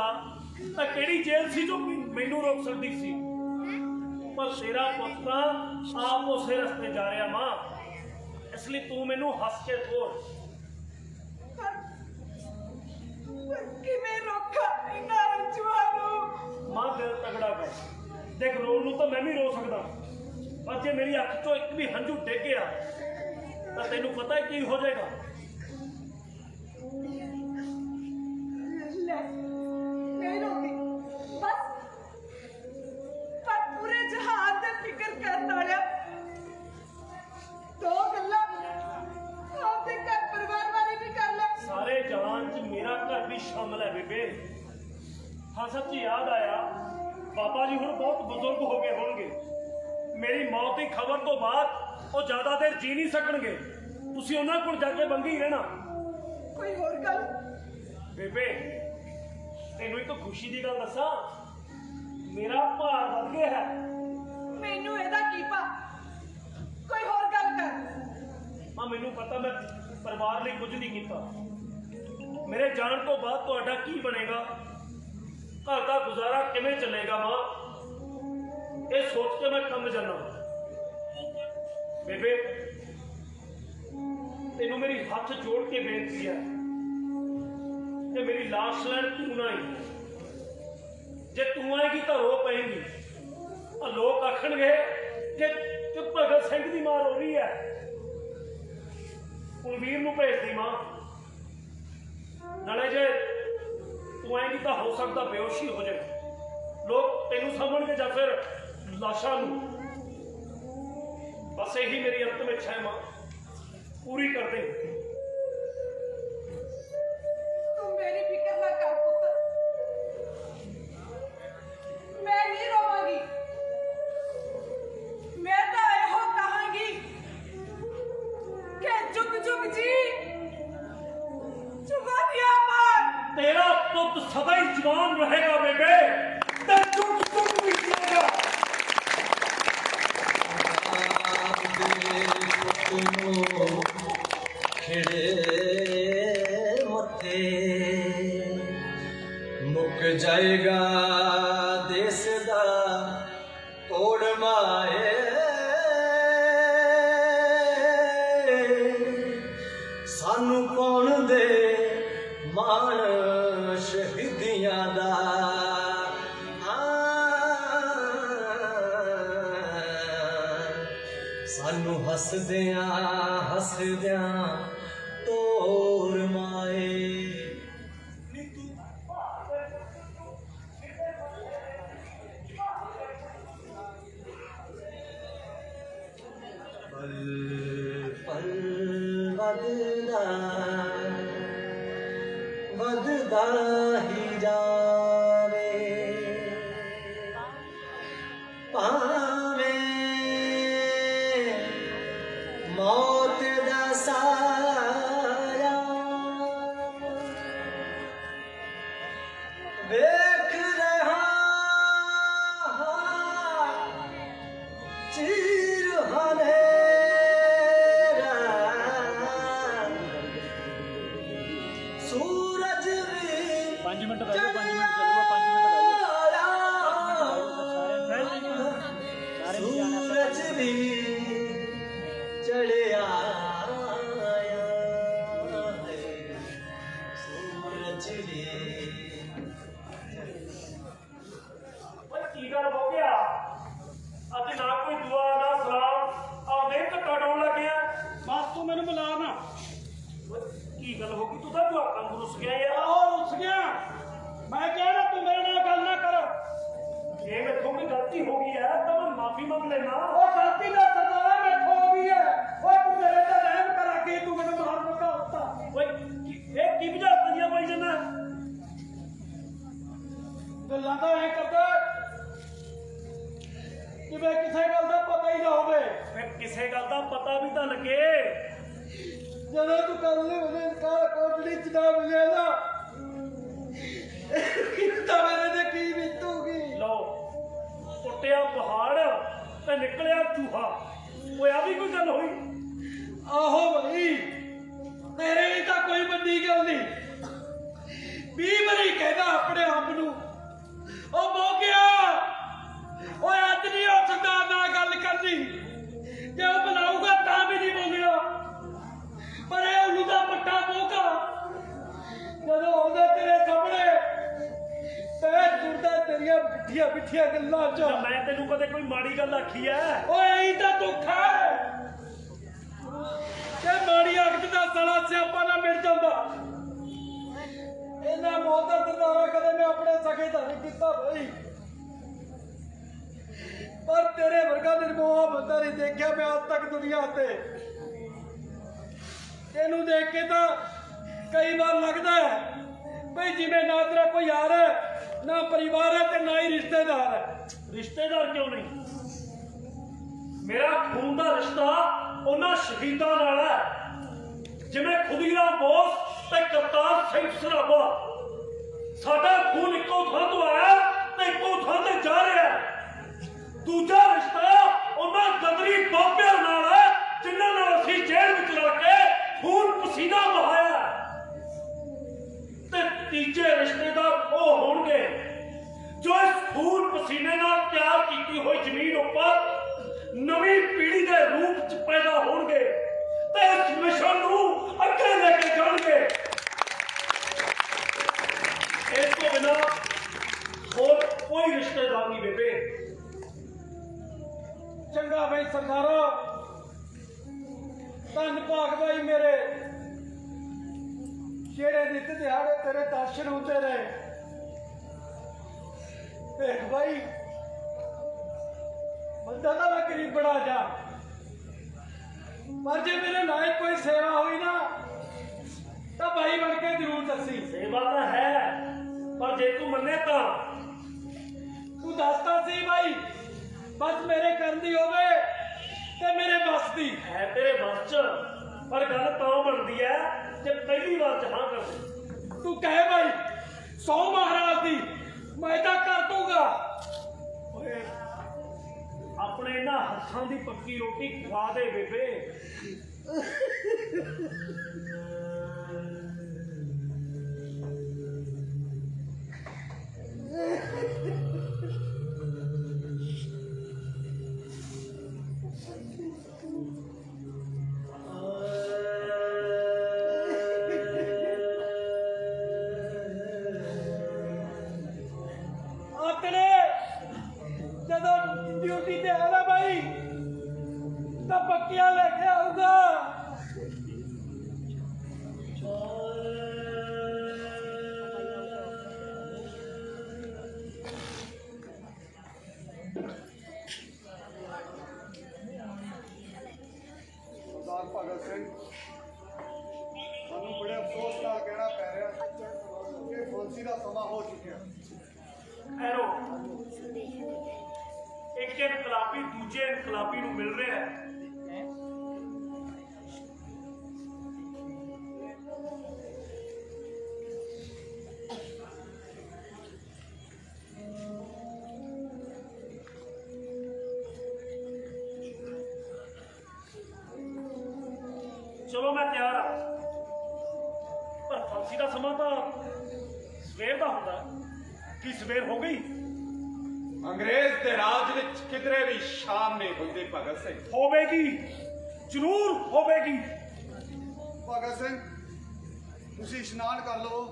तां किहड़ी जेल सी जो मैनू रोक सकदी सी। पर तेरा पुत तां आप उसे रस्ते जा रहा मां, इसलिए तू मैनू हस के छोड़। किवें रोका इन्हां रंजुआं नूं? मां दिल तगड़ा कर देख, रोण नूं तां मैं भी रो सकदा, पर जे मेरी अख चों एक भी हंझू डिग गया तो तेनू पता है की हो जाएगा? ले, नहीं रोगी बस पर पूरे जहान दे फिक्र करने वाले दो गल्लां आपदे घर परिवार वाली भी कर ले। सारे जहान च मेरा घर भी शामिल है बेबे। हाँ सच याद आया, बाबा जी हुण बहुत बुजुर्ग हो गए होणगे। मेरी मौत की खबर तो बाद वो ज्यादा देर जी नहीं सकणगे। तुसीं उन्हां कोल जाके बंगी रहना। कोई होर गल? बेबे तेनू एक खुशी की गल दसा, मेरा भार वध गया है। मैनू एदा की पा, कोई होर गल कर। हाँ मैनू पता, मैं परिवार लिए कुछ नहीं किया। मेरे जान तो बाद तुहाडा की बनेगा, घर का गुजारा किवें चलेगा मां, ये सोच के मैं कम जाना। बेबे तेनू मेरी हाथ जोड़ के बेनती है कि मेरी लाश लैन तू ना आई। जे तू आएगी तो रो पेगी। लोग आखणगे कि भगत सिंह की मां रो रही है, कुलवीर नूं भेज दी मां। नाले जे तू आएगी तो हो सकता बेहोशी हो जाए, लोग तेनू समझणगे या फिर लाशा नूं। बस यही मेरी अंतिम इच्छा है मां, पूरी कर दे। तू मेरी फिक्र ना कर पुत्र, मैं नहीं रोवांगी। मैं तो यहो कहांगी कि जुग जुग जी जुबानिया मार। तेरा पुत सदा ही जवान रहेगा बेबे, ते जुग जुग भी जिएगा। खिड़े मथे मुक जाएगा देश दा तोड़ माए। सानू कौन दे मान शहीदियां दा। सानू हसदियां तोड़ माए। पल पल वददा ही जावे, पावे मौत दा साया। वेख रहा चीर हनेरा, सूरज भी 5 मिनट बैठो, 5 मिनट चलो, 5 मिनट सूरज भी चढ़ आया है, सूरज भी। की गल हो गया अज ना कोई दुआ ना सलाम, आने धक्का डाउन लग गया। बस तू मैनू बुला ना। की गल हो गई? तू तो जवाकां ਨੂੰ रुस गया यार। रुस गया मैं कह रहा, तू मेरे नाल गल ना कर। जे मेथों कोई गलती हो गई है तो मैं माफी मांग लेना। गलती ना सरदारा मेथों हो गई है। तू मेरे ते रहम कर, के तू मैनू मार मुका होता। ये की बुझा दिया भाई जना गल्लां तो ऐ करदा कि मैं किसी गल का पता ही ना होवे। किसी गल का पता भी तो लगे। ਜਦੋਂ ਤੂੰ ਕੱਲ ਨੇ ਉਹਨੇ ਕੋਟੜੀ ਚ ਨਾ ਮਿਲਿਆ ਨਾ, ਤਾਂ ਮੇਰੇ ਤੇ ਕੀ ਬੀਤੂਗੀ। ਲਓ ਟੁੱਟਿਆ ਪਹਾੜ ਤੇ ਨਿਕਲਿਆ ਚੂਹਾ, ਓਏ ਆ ਵੀ ਕੋਈ ਗੱਲ ਹੋਈ? ਆਹੋ ਭਾਈ, ਤੇਰੇ ਲਈ ਤਾਂ ਕੋਈ ਵੱਡੀ ਗੱਲ ਨਹੀਂ। 20 ਵਾਰੀ ਕਹਿੰਦਾ ਆਪਣੇ ਆਪ ਨੂੰ, ਉਹ ਮੋਗਿਆ ਓਏ ਅੱਜ ਨਹੀਂ ਹੋ ਸਕਦਾ ਨਾ ਗੱਲ ਕਰਨੀ, ਜੇ ਉਹ ਬੁਲਾਊਗਾ ਤਾਂ ਵੀ ਨਹੀਂ ਬੋਲਣਾ। पर उन्होंने पट्टा मौका जो आते तेरे सामने पैर जुड़ता तेरिया मिठिया मिठिया गल्लां च। मैं तेनू कदे कोई माड़ी गल आखी है? ओए यही तो दुख है ਤੇ ਮਾੜੀ ਅਗਤ ਦਾ ਸਾਲਾ ਸਿਆਪਾ ਨਾ ਮਿਟ ਜਾਂਦਾ। ਇਹਨਾਂ ਮੌਤ ਦਾ ਸਰਦਾਰਾ ਕਦੇ ਮੈਂ ਆਪਣੇ ਸਕੇ ਤਾਂ ਨਹੀਂ ਕੀਤਾ ਬਈ, ਪਰ ਤੇਰੇ ਵਰਗਾ ਨਿਰਮੋਹ ਬੰਦਾ ਨਹੀਂ ਦੇਖਿਆ ਮੈਂ ਅੱਜ ਤੱਕ ਦੁਨੀਆ ਤੇ। ਤੈਨੂੰ ਦੇਖ ਕੇ ਤਾਂ ਕਈ ਵਾਰ ਲੱਗਦਾ ਹੈ ਬਈ ਜਿਵੇਂ ਨਾ ਤੇਰਾ ਕੋਈ ਯਾਰ ਹੈ, ਨਾ ਪਰਿਵਾਰ ਹੈ ਤੇ ਨਾ ਹੀ ਰਿਸ਼ਤੇਦਾਰ ਹੈ। ਰਿਸ਼ਤੇਦਾਰ ਕਿਉਂ ਨਹੀਂ? ਮੇਰਾ ਖੂਨ ਦਾ ਰਿਸ਼ਤਾ ਉਹਨਾਂ ਸ਼ਹੀਦਾਂ ਨਾਲ ਹੈ ਜਿਵੇਂ ਖੁਦੀਰਾਮ ਬੋਸ ਤੇ ਕਰਤਾਰ ਸਿੰਘ ਸਰਾਭਾ। ਸਾਡਾ ਖੂਨ ਇੱਕੋ ਥਾਂ ਤੋਂ ਆਇਆ ਤੇ ਇੱਕੋ ਥਾਂ ਤੇ ਜਾ ਰਿਹਾ ਹੈ। ਦੂਜਾ ਰਿਸ਼ਤਾ ਉਹਨਾਂ ਗਦਰੀ ਬਾਬਿਆਂ ਨਾਲ ਹੈ ਜਿਨ੍ਹਾਂ ਨਾਲ ਅਸੀਂ ਜੇਲ੍ਹ ਵਿੱਚ ਰਲ ਕੇ ਖੂਨ ਪਸੀਨਾ ਬਹਾਇਆ। ਤੇ ਤੀਜੇ ਰਿਸ਼ਤੇਦਾਰ ਉਹ ਹੋਣਗੇ ਜੋ ਇਸ ਖੂਨ ਪਸੀਨੇ ਨਾਲ ਤਿਆਰ ਕੀਤੀ ਹੋਈ ਜ਼ਮੀਨ ਉੱਪਰ ਨਵੀਂ ਪੀੜ੍ਹੀ ਦੇ ਰੂਪ 'ਚ ਪੈਦਾ ਹੋਣਗੇ ਤੇ ਇਸ ਮਿਸ਼ਨ ਨੂੰ ਅੱਗੇ ਲੈ ਕੇ ਜਾਣਗੇ। ਇਸ ਤੋਂ ਬਿਨਾਂ ਹੋਰ ਕੋਈ ਰਿਸ਼ਤੇਦਾਰ ਨਹੀਂ ਬੇਬੇ। ਚੰਗਾ ਬਈ ਸਰਦਾਰਾ, ਧੰਨ ਭਾਗ ਬਾਈ ਮੇਰੇ, ਜਿਹੜੇ ਨਿੱਤ ਦਿਹਾੜੇ ਤੇਰੇ ਦਰਸ਼ਨ ਹੁੰਦੇ ਰਹੇ। ਦੇਖ ਬਾਈ, ਬੰਦਾ ਤਾਂ ਮੈਂ ਗਰੀਬ ਬਣਾ ਜਾ, ਪਰ ਜੇ ਮੇਰੇ ਨਾਲ ਕੋਈ ਸੇਵਾ ਹੋਈ ਨਾ ਤਾਂ ਬਾਈ ਬਣ ਕੇ ਜ਼ਰੂਰ ਦੱਸੀ। ਸੇਵਾ ਤਾਂ ਹੈ, ਪਰ ਜੇ ਤੂੰ ਮੰਨੇ ਤਾਂ ਤੂੰ ਦੱਸਦਾ ਸੀ ਬਾਈ, ਬਸ ਮੇਰੇ ਕਰਨ ਦੀ ਹੋਵੇ ਤੇ ਮੇਰੇ ਬਸ ਦੀ ਹੈ ਤੇਰੇ ਬਸ 'ਚ, ਪਰ ਗੱਲ ਤਾਂ ਬਣਦੀ ਹੈ ਜੇ ਪਹਿਲੀ ਵਾਰ 'ਚ ਹਾਂ ਕਰ ਦੇ। ਤੂੰ ਕਹੇ ਬਾਈ, 100 ਮਹਾਰਾਜ ਦੀ ਮੈਂ ਤਾਂ ਕਰ ਦੂੰਗਾ। ਓਏ ਆਪਣੇ ਇਹਨਾਂ ਹੱਥਾਂ ਦੀ ਪੱਕੀ ਰੋਟੀ ਖਵਾ ਦੇ ਬੇਬੇ। ਜਦੋਂ ਡਿਊਟੀ ਤੇ ਆਣਾ ਬਾਈ ਤਾਂ ਪੱਕੀਆਂ ਲੈ ਕੇ ਆਊਗਾ। ਸਰਦਾਰ ਭਗਤ ਸਿੰਘ, ਸਾਨੂੰ ਬੜੇ ਅਫਸੋਸ ਨਾਲ ਕਹਿਣਾ ਪੈ ਰਿਹਾ ਕਿ ਫਾਂਸੀ ਦਾ ਸਮਾਂ ਹੋ ਚੁੱਕਿਆ। ਐਰੋ ਇੱਕ ਇਨਕਲਾਬੀ ਦੂਜੇ ਇਨਕਲਾਬੀ ਨੂੰ ਮਿਲ ਰਿਹਾ ਹੈ। ਚਲੋ ਮੈਂ ਤਿਆਰ ਆ, ਪਰ ਫਾਂਸੀ ਦਾ ਸਮਾਂ ਤਾਂ ਸਵੇਰ ਦਾ ਹੁੰਦਾ। ਕੀ ਸਵੇਰ ਹੋ ਗਈ? ਅੰਗਰੇਜ਼ ਦੇ ਰਾਜ ਵਿੱਚ ਕਿਧਰੇ ਵੀ ਸ਼ਾਮ ਨਹੀਂ ਹੁੰਦੀ ਭਗਤ ਸਿੰਘ। ਹੋਵੇਗੀ, ਜ਼ਰੂਰ ਹੋਵੇਗੀ। ਭਗਤ ਸਿੰਘ, ਤੁਸੀਂ ਇਸ਼ਨਾਨ ਕਰ ਲਓ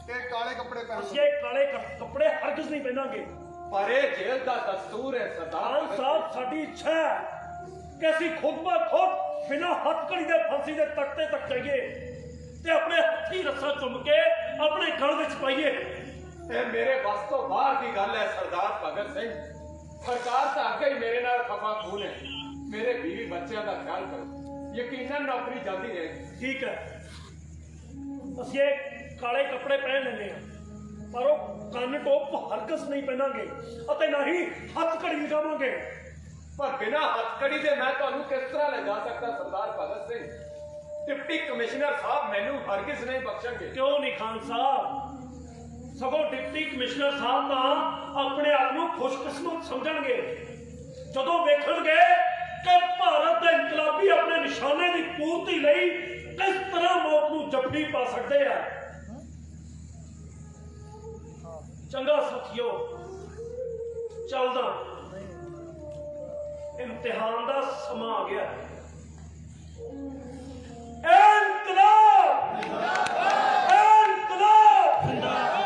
ਤੇ ਕਾਲੇ ਕੱਪੜੇ ਪਹਿਨ ਅਸੀਂ ਲਓ। ਇਹ ਕਾਲੇ ਕੱਪੜੇ ਹਰਗਿਜ਼ ਨਹੀਂ ਪਹਿਨਾਂਗੇ। ਪਰ ਇਹ ਜੇਲ੍ਹ ਦਾ ਦਸਤੂਰ ਹੈ ਸਰਦਾਰ ਖਾਨ ਸਾਹਿਬ, ਸਾਡੀ ਇੱਛਾ ਹੈ ਕਿ ਅਸੀਂ ਖੁਦ ਬ ਖੁਦ ਬਿਨਾਂ ਹੱਥਕੜੀ ਦੇ ਫਾਂਸੀ ਦੇ ਤਖਤੇ ਤੱਕ ਜਾਈਏ ਤੇ ਆਪਣੇ ਹੱਥੀਂ ਰੱਸਾ ਚੁੰਮ ਕੇ ਆਪਣੇ ਗਲ ਵਿੱਚ ਪਾਈਏ। ਇਹ ਮੇਰੇ ਵੱਸ ਤੋਂ ਬਾਹਰ ਦੀ ਗੱਲ ਹੈ ਸਰਦਾਰ ਭਗਤ ਸਿੰਘ। ਸਰਕਾਰ ਤਾਂ ਅੱਗੇ ਹੀ ਮੇਰੇ ਨਾਲ ਖਫਾ ਖੂਨ ਹੈ। ਮੇਰੇ ਬੀਵੀ ਬੱਚਿਆਂ ਦਾ ਖਿਆਲ ਕਰੋ, ਯਕੀਨਨ ਨੌਕਰੀ ਜਲਦੀ ਰਹੇਗੀ। ਠੀਕ ਹੈ, ਅਸੀਂ ਇਹ ਕਾਲੇ ਕੱਪੜੇ ਪਹਿਨ ਲੈਂਦੇ ਹਾਂ, ਪਰ ਉਹ ਕੰਨ ਟੋਪ ਹਰਗਿਜ਼ ਨਹੀਂ ਪਹਿਨਾਂਗੇ ਅਤੇ ਨਾ ਹੀ ਹੱਥਕੜੀ ਲਗਾਵਾਂਗੇ। ਪਰ ਬਿਨਾਂ ਹੱਥਕੜੀ ਦੇ ਮੈਂ ਤੁਹਾਨੂੰ ਕਿਸ ਤਰ੍ਹਾਂ ਲੈ ਜਾ ਸਕਦਾ ਸਰਦਾਰ ਭਗਤ ਸਿੰਘ? ਡਿਪਟੀ ਕਮਿਸ਼ਨਰ ਸਾਹਿਬ ਮੈਨੂੰ ਹਰਗਿਜ਼ ਨਹੀਂ ਬਖਸ਼ਣਗੇ। ਕਿਉਂ ਨਹੀਂ ਖਾਨ ਸਾਹਿਬ? ਸਗੋਂ ਡਿਪਟੀ ਕਮਿਸ਼ਨਰ ਸਾਹਿਬ ਤਾਂ ਆਪਣੇ ਆਪ ਨੂੰ ਖੁਸ਼ਕਿਸਮਤ ਸਮਝਣਗੇ ਜਦੋਂ ਵੇਖਣਗੇ ਕਿ ਭਾਰਤ ਦੇ ਇਨਕਲਾਬੀ ਆਪਣੇ ਨਿਸ਼ਾਨੇ ਦੀ ਪੂਰਤੀ ਲਈ ਕਿਸ ਤਰ੍ਹਾਂ ਮੌਤ ਨੂੰ ਜੱਫੀ ਪਾ ਸਕਦੇ ਆ। ਚੰਗਾ ਸਾਥੀਓ, ਚੱਲਦਾ, ਇਮਤਿਹਾਨ ਦਾ ਸਮਾਂ ਆ ਗਿਆ। ਇਨਕਲਾਬ ਜਿੰਦਾਬਾਦ, ਇਨਕਲਾਬ ਜਿੰਦਾਬਾਦ।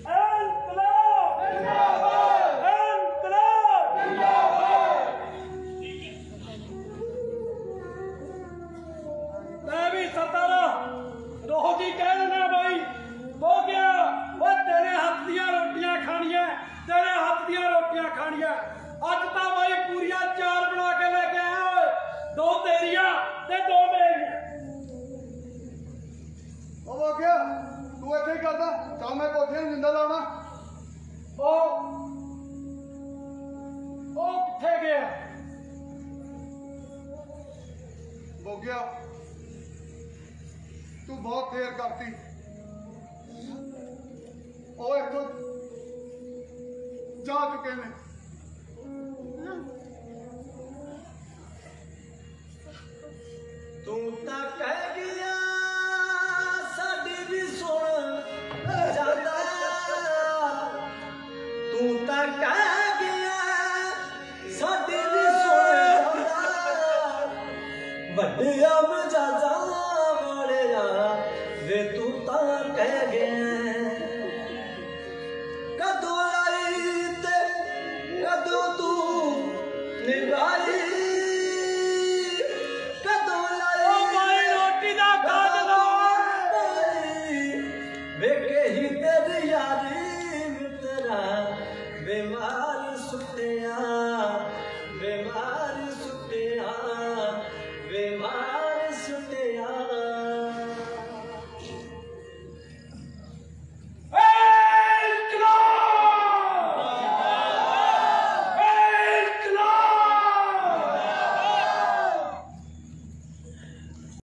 ਇਨਕਲਾਬ ਜਿੰਦਾਬਾਦ, ਇਨਕਲਾਬ ਜਿੰਦਾਬਾਦ। जिंदा लाना ਉਹ ਕਿੱਥੇ ਗਿਆ? बोगिया तू बहुत देर करती ओ इतो जा चुके ने